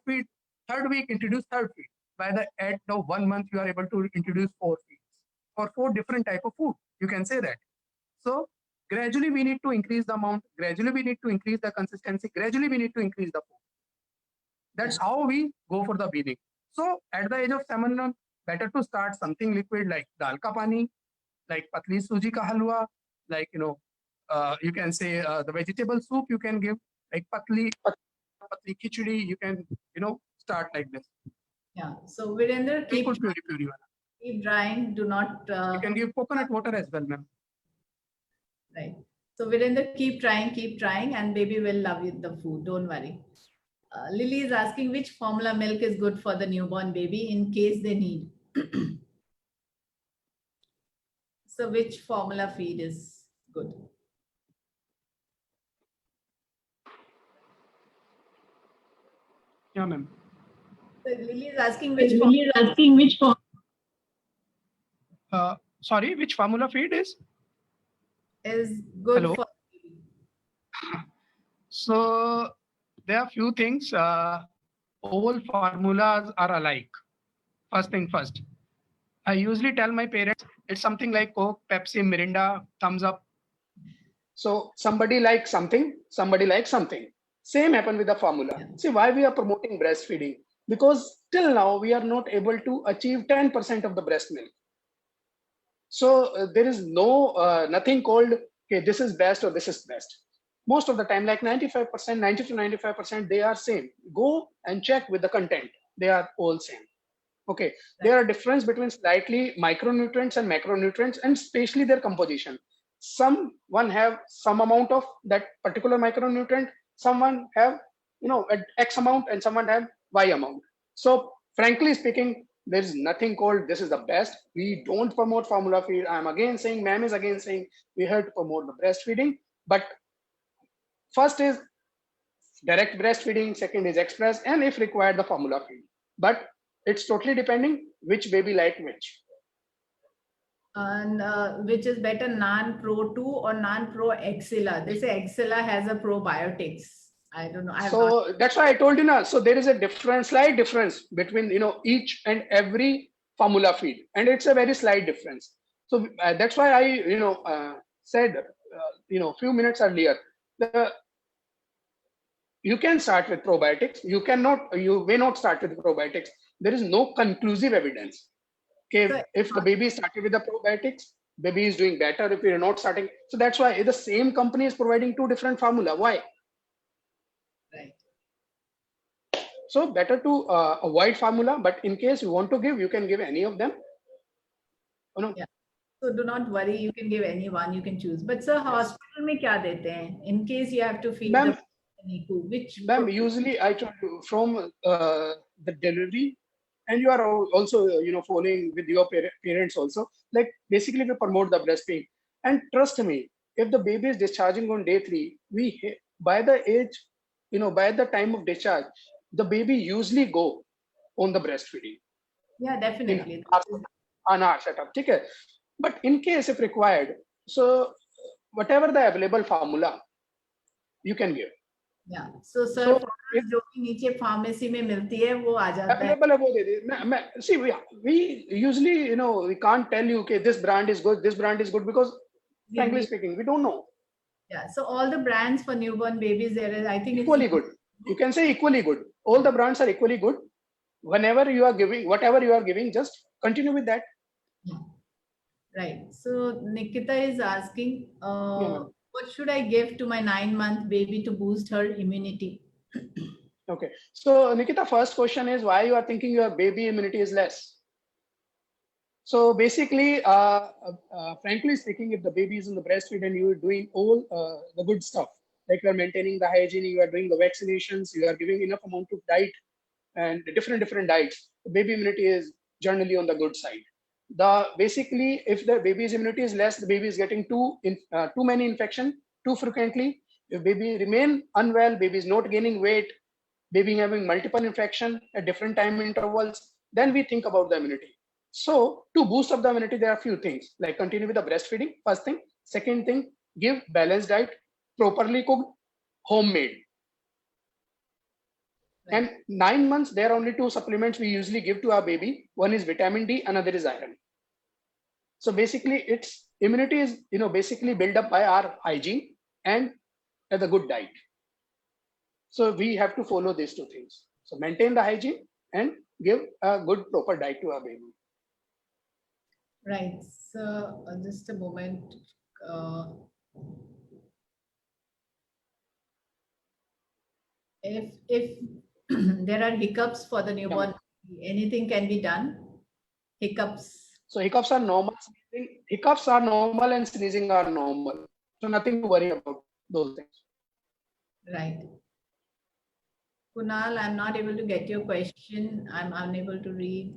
week introduce third feed. By the end of 1 month, you are able to introduce 4 feeds or 4 different type of food. You can say that. So gradually we need to increase the amount. Gradually we need to increase the consistency. Gradually we need to increase the food. That's how we go for the weaning. So at the age of 7 months, better to start something liquid like dal ka pani, like patli suji ka halwa, like you can say the vegetable soup you can give, like patli khichdi. You can start like this. Yeah. So Virendra, keep Bilkul puri wala. keep drying. Do not. You can give coconut water as well, ma'am. Right. So Virendra, keep trying, and baby will love you the food. Don't worry. Lily is asking which formula milk is good for the newborn baby in case they need. So which formula feed is good? Yeah, ma'am. So Lily is asking Lily is asking which form Sorry, which formula feed is? is good Hello? for. So there are few things. All formulas are alike. First thing first. I usually tell my parents it's something like Coke, Pepsi, Mirinda, Thumbs Up. So somebody likes something, somebody likes something. Same happened with the formula. Yeah. See why we are promoting breastfeeding? Because till now we are not able to achieve 10% of the breast milk. So there is nothing called, okay, this is best or this is best. Most of the time, like 95%, 90 to 95%, they are same. Go and check with the content. They are all same. Okay, there are difference between slightly micronutrients and macronutrients, and especially their composition. Someone have some amount of that particular micronutrient, someone have X amount, and someone have Y amount. So frankly speaking, There's nothing called this is the best. We don't promote formula feed. I'm again saying, ma'am is again saying, we have to promote the breastfeeding. But first is direct breastfeeding, second is express, and if required, the formula feed. But it's totally depending which baby like which. And which is better, Non-Pro 2 or Non-Pro Exilla? They say Exilla has a probiotics. I don't know. I have not. So that's why I told you now. So there is a difference, slight difference between each and every formula feed, and it's a very slight difference. So that's why I said few minutes earlier, you can start with probiotics. You may not start with probiotics. There is no conclusive evidence. Okay, So- if the baby is started with the probiotics, baby is doing better. If you're not starting, so that's why the same company is providing two different formula. Why? Right. So better to avoid formula, but in case you want to give, you can give any of them. Yeah. So do not worry, you can give any one, you can choose. But sir, hospital में क्या देते हैं? In case you have to feed Ma'am, the NICU, which Ma'am, usually I told you from the delivery, and you are also following with your parents also. Like basically we promote the breastfeeding, and trust me, if the baby is discharging on day 3, by the age, by the time of discharge, the baby usually go on the breastfeeding. Yeah, definitely. On our setup, okay. But in case if required, so whatever the available formula, you can give. Yeah. So sir, So, formulas जो भी नीचे pharmacy में मिलती है वो आ जाता है. Available है वो दे दे. See, we usually we can't tell you okay this brand is good, this brand is good, because frankly speaking we don't know. Yeah. So all the brands for newborn babies there is, I think Equally good. You can say equally good. All the brands are equally good. Whenever you are giving, whatever you are giving, just continue with that. Right. So Nikita is asking, ma'am. what should I give to my 9-month baby to boost her immunity? Okay. So Nikita, first question is why you are thinking your baby immunity is less? So basically, frankly speaking, if the baby is in the breastfeed and you are doing all the good stuff, like you are maintaining the hygiene, you are doing the vaccinations, you are giving enough amount of diet and different diets, the baby immunity is generally on the good side. Basically, if the baby's immunity is less, the baby is getting too many infection too frequently. If baby remain unwell, baby is not gaining weight, baby having multiple infection at different time intervals, then we think about the immunity. So to boost up the immunity, there are a few things like continue with the breastfeeding. First thing. Second thing, give balanced diet, properly cooked, homemade. And 9 months, there are only 2 supplements we usually give to our baby. One is vitamin D, another is iron. So basically, its immunity is basically built up by our hygiene and the good diet. So we have to follow these 2 things. So maintain the hygiene and give a good proper diet to our baby. Right. So just a moment. If there are hiccups for the newborn, anything can be done. Hiccups. So hiccups are normal. Hiccups are normal and sneezing are normal. So nothing to worry about those things. Right. Kunal, I'm not able to get your question. I'm unable to read.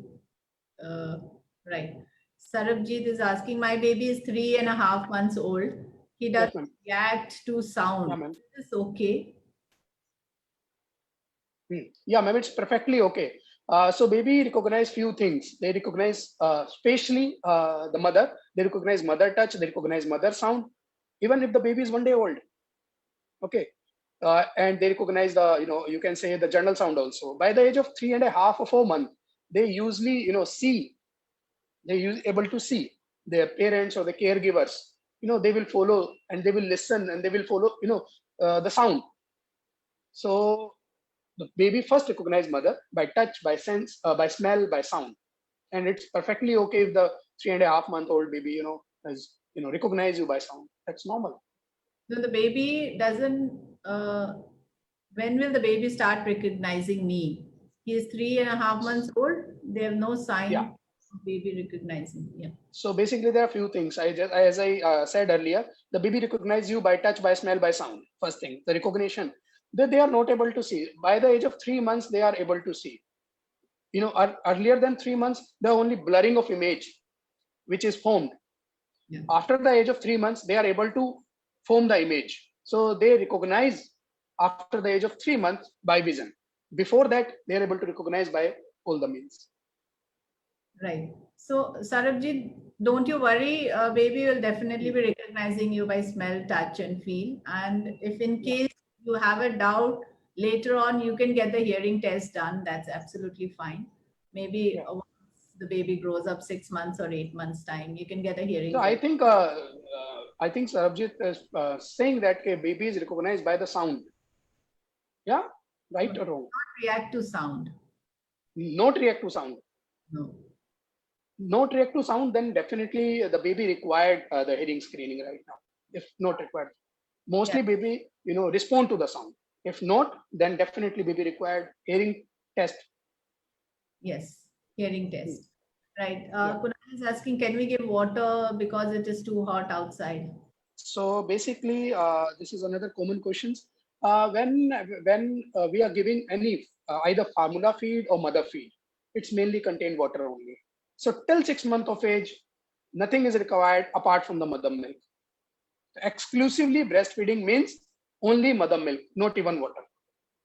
Right. Sarabjit is asking, my baby is 3.5 months old. He doesn't react to sound. ma'am. Is this okay? Yeah, ma'am, it's perfectly okay. So baby recognize few things. They recognize spatially the mother. They recognize mother touch. They recognize mother sound. Even if the baby is 1 day old. Okay. And they recognize the, you can say the general sound also. By the age of 3.5 or 4 months, they usually, see. They're able to see their parents or the caregivers. They will follow and they will listen and they will follow, the sound. So the baby first recognize mother by touch, by sense, by smell, by sound. And it's perfectly okay if the 3.5-month-old baby, has, recognize you by sound. That's normal. So the baby doesn't, when will the baby start recognizing me? He is 3.5 months old. They have no sign of baby recognizing. Yeah. So basically there are a few things. As I said earlier, the baby recognize you by touch, by smell, by sound. First thing, the recognition that they are not able to see. By the age of 3 months, they are able to see. earlier than 3 months, the only blurring of image, which is formed. Yeah. After the age of 3 months, they are able to form the image. So they recognize after the age of 3 months by vision. Before that, they are able to recognize by all the means. Right. So, Sarabjit, don't you worry. Baby will definitely be recognizing you by smell, touch, and feel. And if in case you have a doubt later on, you can get the hearing test done. That's absolutely fine. Maybe Yeah. once the baby grows up 6 months or 8 months time, you can get a hearing So test. I think Sarabjit is saying that a baby is recognized by the sound. Yeah, right or wrong? React to sound. Not react to sound. No. Not react to sound, then definitely the baby required the hearing screening right now. If not required, mostly baby respond to the sound. If not, then definitely baby required hearing test. Yes, hearing test. Right. Yeah. Kunal is asking, can we give water because it is too hot outside? So basically, this is another common questions. When we are giving any either formula feed or mother feed, it's mainly contain water only. So till 6 months of age, nothing is required apart from the mother milk. Exclusively breastfeeding means only mother milk, not even water.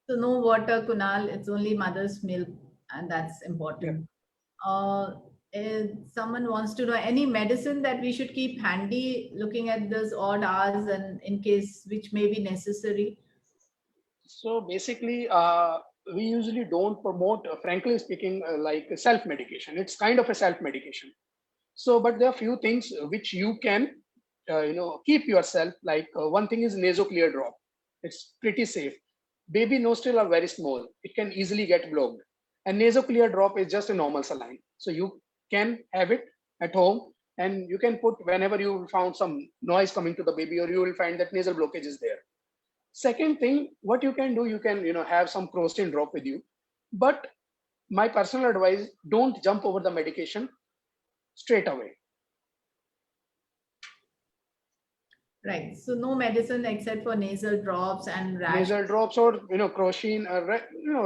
So no water, Kunal. It's only mother's milk, and that's important. If someone wants to know any medicine that we should keep handy, looking at those odd hours and in case which may be necessary. So basically, we usually don't promote, frankly speaking, like self-medication. It's kind of a self-medication. So, but there are few things which you can, keep yourself. Like one thing is nasoclear drop. It's pretty safe. Baby nostril are very small. It can easily get blocked. And nasoclear drop is just a normal saline. So you can have it at home, and you can put whenever you found some noise coming to the baby, or you will find that nasal blockage is there. Second thing, what you can do, you can have some crocin drop with you. But my personal advice, don't jump over the medication straight away. Right. So no medicine except for nasal drops and rash. Nasal drops or crocin.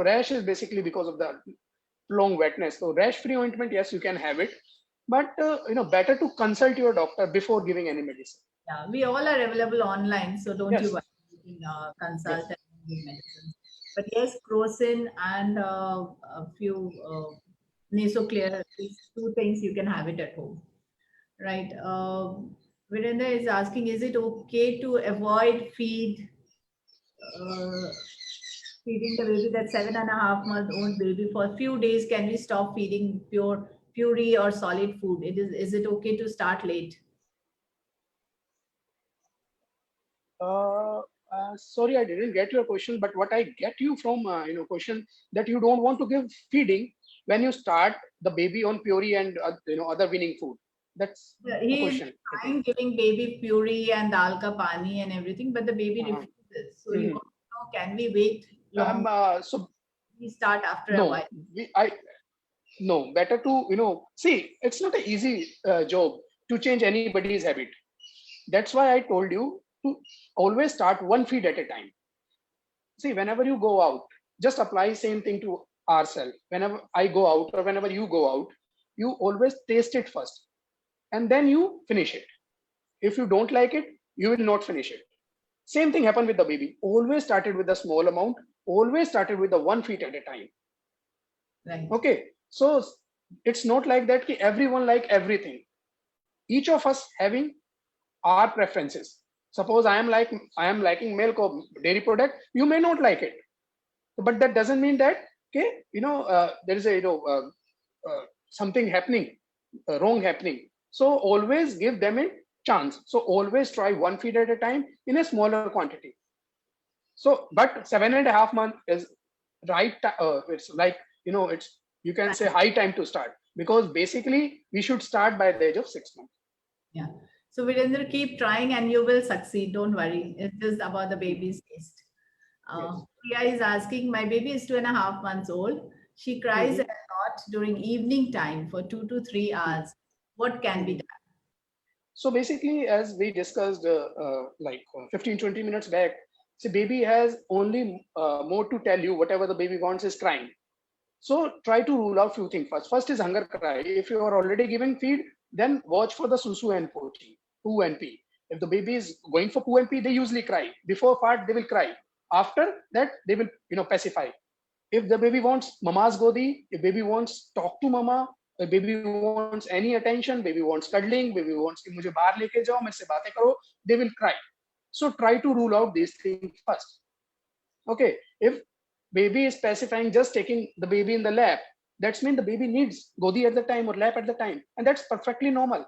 Rash is basically because of the long wetness. So rash-free ointment, yes, you can have it, but better to consult your doctor before giving any medicine. Yeah, we all are available online, so don't you Yes. worry. You can consult and give medicines. But yes, crocin and a few nasoclear, these two things you can have it at home, right? Virendra is asking, is it okay to avoid uh, feeding the baby, that 7.5-month-old baby, for a few days? Can we stop feeding puree or solid food? Is it okay to start late? Sorry, I didn't get your question, but what I get you from question that you don't want to give feeding when you start the baby on puree and other weaning food. That's the He is question. trying giving baby puree and dal ka pani and everything, but the baby Uh-huh. refuses. So he Mhm. wants to know, can we wait long? So We start after a no, while. no, better to see. It's not an easy job to change anybody's habit. That's why I told you to always start one feed at a time. See, whenever you go out, just apply same thing to ourselves. Whenever I go out or whenever you go out, you always taste it first and then you finish it. If you don't like it, you will not finish it. Same thing happened with the baby. Always started with a small amount, always started with the one feed at a time. Right. Okay. So it's not like that ki everyone like everything. Each of us having our preferences. Suppose I am liking milk or dairy product, you may not like it, but that doesn't mean that there is a something happening, wrong happening. So always give them a chance. So always try one feed at a time in a smaller quantity. So, but 7.5 months is right. It's like it's, you can say, high time to start, because basically we should start by the age of 6 months. Yeah. So Virendra, keep trying and you will succeed. Don't worry. It's just about the baby's taste. Yes. Priya is asking, my baby is 2.5 months old. She cries a lot during evening time for 2 to 3 hours. What can be done? So basically, as we discussed 15-20 minutes back, so baby has only more to tell you. Whatever the baby wants is crying. So try to rule out few things first. First is hunger cry. If you are already giving feed, then watch for the susu and poti, poo and pee. If the baby is going for poo and pee, they usually cry. Before fart, they will cry. After that, they will pacify. If the baby wants mama's godi, if baby wants talk to mama, if baby wants any attention, baby wants cuddling, baby wants कि मुझे बाहर लेके जाओ, मेरे से बातें करो, they will cry. So try to rule out these things first. Okay, if baby is pacifying, just taking the baby in the lap, that's mean the baby needs godi at the time or lap at the time, and that's perfectly normal.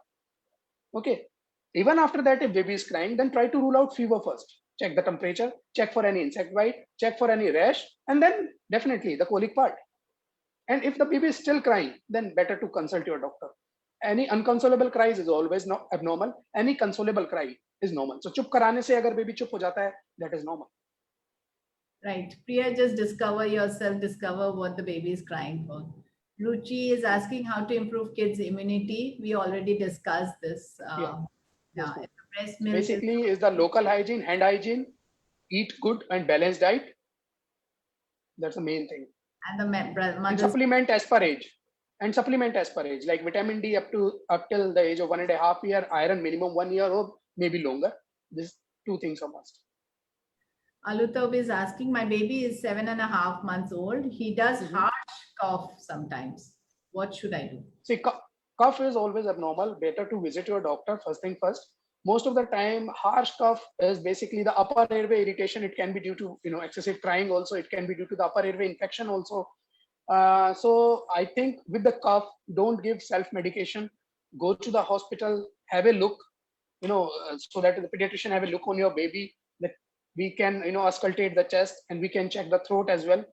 Okay, even after that, if baby is crying, then try to rule out fever first. Check the temperature, check for any insect bite, check for any rash, and then definitely the colic part. And if the baby is still crying, then better to consult your doctor. Any unconsolable cries is always not abnormal. Any consolable cry is normal. So chup karane se agar baby chup ho jata hai, that is normal. Right. Priya, just discover yourself, discover what the baby is crying for. Ruchi is asking how to improve kids' immunity. We already discussed this. Yeah. Yeah. Breast milk Basically, is the local hygiene, hand hygiene, eat good and balanced diet. That's the main thing. and the And mother's supplement as per age. And supplement as per age, like vitamin D up till the age of 1.5 year, iron minimum 1 year or maybe longer. These two things are must. Alutab is asking, my baby is 7.5 months old. He does Mhm. harsh cough sometimes. What should I do? See, cough is always abnormal. Better to visit your doctor first thing first. Most of the time, harsh cough is basically the upper airway irritation. It can be due to excessive crying. Also, it can be due to the upper airway infection. Also, so I think with the cough, don't give self-medication. Go to the hospital, have a look. So that the pediatrician have a look on your baby. That we can auscultate the chest and we can check the throat as well.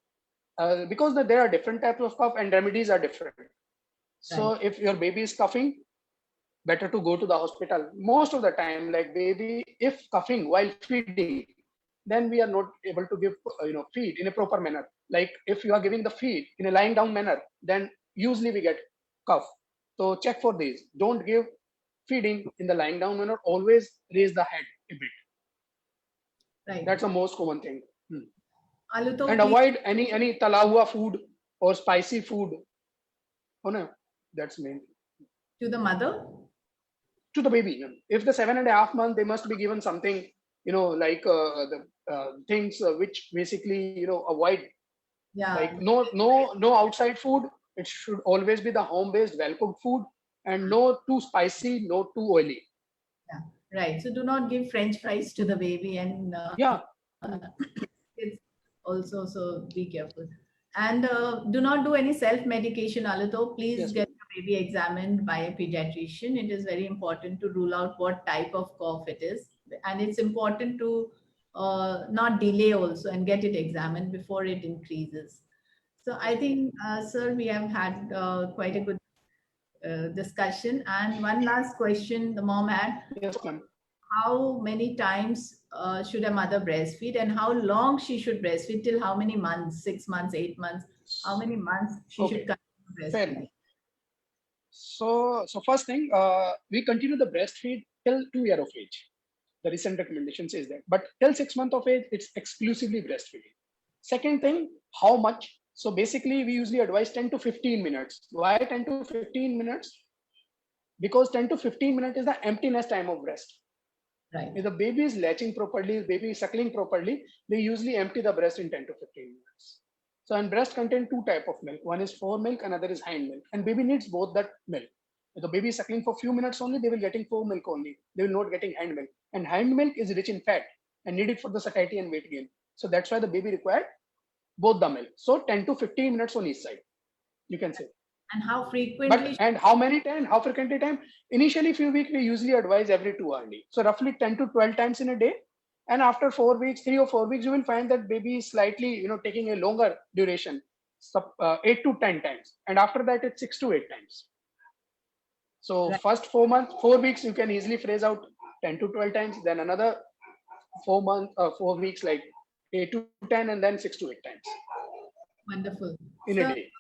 Because there are different types of cough and remedies are different. So if your baby is coughing, better to go to the hospital. Most of the time, like baby, if coughing while feeding, then we are not able to give feed in a proper manner. Like if you are giving the feed in a lying down manner, then usually we get cough. So check for these. Don't give feeding in the lying down manner. Always raise the head a bit. Right. That's the most common thing. Alutab, And avoid any tala hua food or spicy food. Oh no, that's main. to the mother. To the baby. If the 7.5 months, they must be given something, like the things which basically, avoid. Yeah. Like no outside food. It should always be the home-based, well-cooked food, and no too spicy, no too oily. Right. So do not give French fries to the baby and Yeah. kids also. So be careful. And do not do any self-medication, Aluto. Please Yes, get the baby examined by a pediatrician. It is very important to rule out what type of cough it is. And it's important to not delay also and get it examined before it increases. So I think, sir, we have had quite a good discussion. And one last question the mom had: Yes, ma'am. how many times should a mother breastfeed, and how long she should breastfeed? Till how many months? 6 months, 8 months? How many months she should Okay. continue Fair breastfeeding? enough. So first thing, we continue the breastfeed till 2 year of age. The recent recommendation says that, but till 6 months of age, it's exclusively breastfeeding. Second thing, how much? So basically, we usually advise 10 to 15 minutes. Why 10 to 15 minutes? Because 10 to 15 minutes is the emptiness time of breast. Right. If the baby is latching properly, baby is suckling properly, they usually empty the breast in 10 to 15 minutes. So, and breast contain two type of milk. One is fore milk, another is hind milk. And baby needs both that milk. If the baby is suckling for few minutes only, they will getting fore milk only. They will not getting hind milk. And hind milk is rich in fat and needed for the satiety and weight gain. So that's why the baby required both the milk. So 10 to 15 minutes on each side, you can say. And how frequently? But and how many times, how frequently time? Initially, few weeks we usually advise every 2 hourly. So roughly 10 to 12 times in a day. And after 4 weeks, 3 or 4 weeks, you will find that baby is slightly, taking a longer duration, 8 to 10 times. And after that, it's 6 to 8 times. So Right. first 4 months, 4 weeks, you can easily phrase out 10 to 12 times. Then another 4 weeks, like 8 to 10, and then 6 to 8 times Wonderful. in Sir, a day.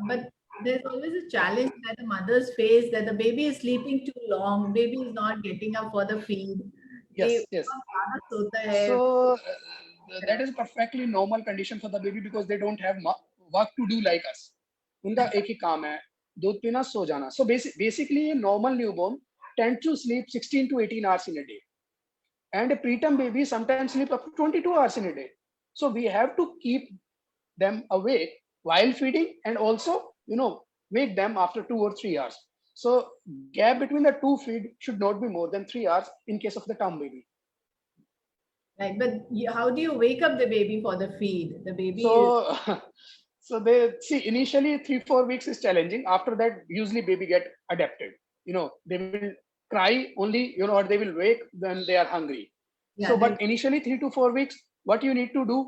But there's always a challenge that the mothers face, that the baby is sleeping too long, baby is not getting up for the feed. Yes, yes. So So that is perfectly normal condition for the baby because they don't have work to do like us. उनका एक ही काम है, दूध पीना, सो जाना. So basically a normal newborn tend to sleep 16 to 18 hours in a day, and a preterm baby sometimes sleep up to 22 hours in a day. So we have to keep them awake while feeding, and also wake them after 2 or 3 hours. So gap between the two feed should not be more than 3 hours in case of the term baby. Right, but how do you wake up the baby for the feed? The baby is, So so they see initially 3-4 weeks is challenging. After that, usually baby get adapted. They will cry only, or they will wake when they are hungry. yeah, So, they- but initially 3 to 4 weeks, what you need to do,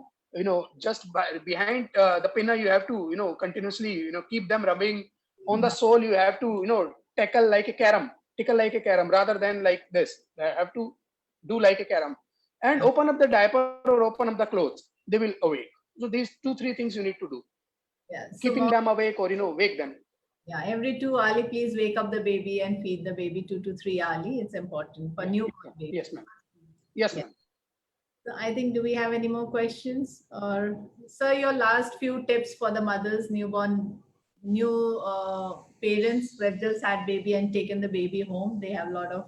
just behind the pinna, you have to, continuously, keep them rubbing on the sole. You have to, tickle like a carom, rather than like this. They have to do like a carom, and open up the diaper or open up the clothes. They will awake. So these 2-3 things you need to do: yeah. So keeping them awake, or wake them. yeah, every 2 hourly, please wake up the baby and feed the baby 2 to 3 hourly. It's important for newborn baby. Yes, ma'am. Yes, Yeah. ma'am. So I think, do we have any more questions? Or, sir, your last few tips for the mothers, new parents who have just had baby and taken the baby home. They have a lot of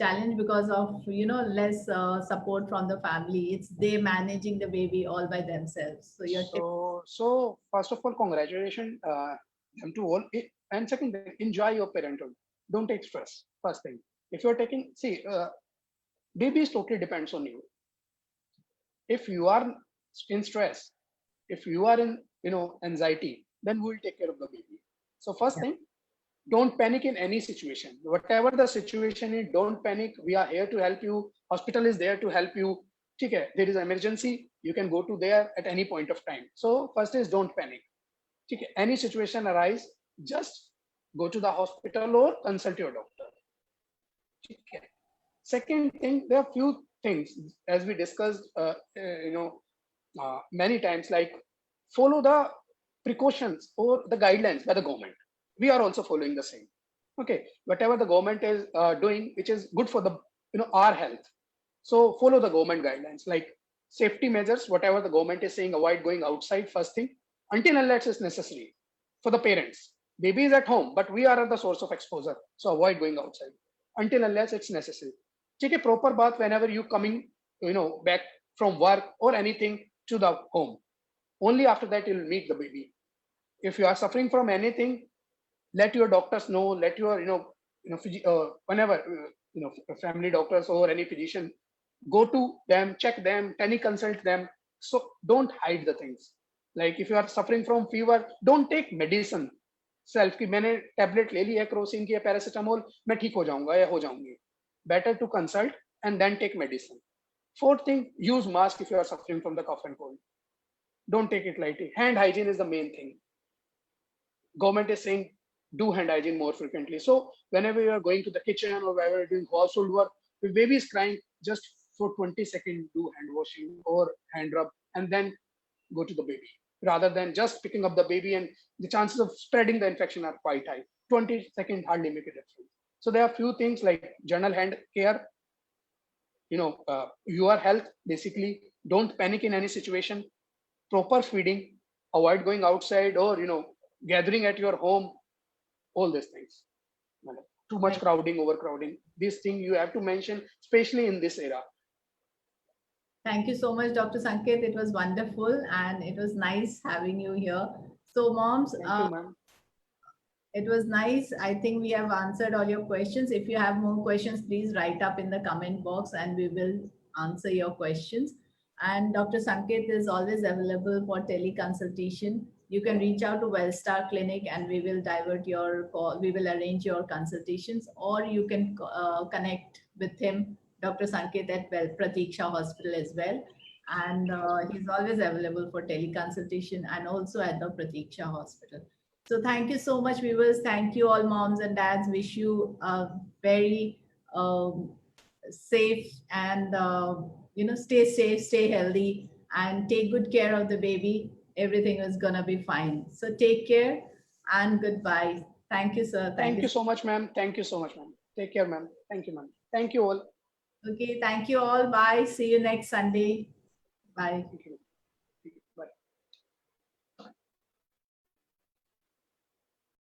challenge because of, less support from the family. It's they managing the baby all by themselves. So your tip. So first of all, congratulations them to all. And second thing, enjoy your parenthood. Don't take stress. First thing, if you're taking, see, babies totally depends on you. If you are in stress, if you are in anxiety, then we'll take care of the baby. So first Yeah. thing, don't panic in any situation. Whatever the situation is, don't panic. We are here to help you. Hospital is there to help you. Okay, there is an emergency, you can go to there at any point of time. So first is don't panic. Okay, any situation arise, just go to the hospital or consult your doctor. Okay. Second thing, there are few things as we discussed, many times, like follow the precautions or the guidelines by the government. We are also following the same. Okay, whatever the government is doing, which is good for the our health. So follow the government guidelines, like safety measures. Whatever the government is saying, avoid going outside first thing until unless it's necessary for the parents. Baby is at home, but we are at the source of exposure, so avoid going outside until unless it's necessary. Take a proper bath whenever you coming, back from work or anything to the home. Only after that you'll meet the baby. If you are suffering from anything, let your doctors know. Let your whenever family doctors or any physician, go to them, check them, teleconsult them. So don't hide the things. Like if you are suffering from fever, don't take medicine self कि मैंने tablet ले ली है Crocin की या paracetamol, मैं ठीक हो जाऊंगा या हो जाऊंगी. Better to consult and then take medicine. Fourth thing, use mask if you are suffering from the cough and cold. Don't take it lightly. Hand hygiene is the main thing. Government is saying do hand hygiene more frequently. So whenever you are going to the kitchen or wherever you're doing household work, if baby is crying, just for 20 seconds do hand washing or hand rub and then go to the baby, rather than just picking up the baby, and the chances of spreading the infection are quite high. 20 seconds hardly make a difference. So there are few things like general hand care, your health, basically. Don't panic in any situation. Proper feeding, avoid going outside or gathering at your home. All these things. Too much Right. crowding, overcrowding. These things you have to mention, especially in this era. Thank you so much, Dr. Sanket. It was wonderful and it was nice having you here. So, moms, Thank you, ma'am. it was nice. I think we have answered all your questions. If you have more questions, please write up in the comment box and we will answer your questions. And Dr. Sanket is always available for teleconsultation. You can reach out to Wellstar Clinic and we will divert your call. We will arrange your consultations, or you can connect with him, Dr. Sanket, at Pratiksha Hospital as well. And he's always available for teleconsultation and also at the Pratiksha Hospital. So thank you so much, viewers. Thank you all, moms and dads. Wish you a very safe and stay safe, stay healthy, and take good care of the baby. Everything is gonna be fine. So take care and goodbye. Thank you, sir. Thank you so much, ma'am. Thank you so much, ma'am. Take care, ma'am. Thank you, ma'am. Thank you all. Okay, thank you all. Bye. See you next Sunday. Bye. Thank you.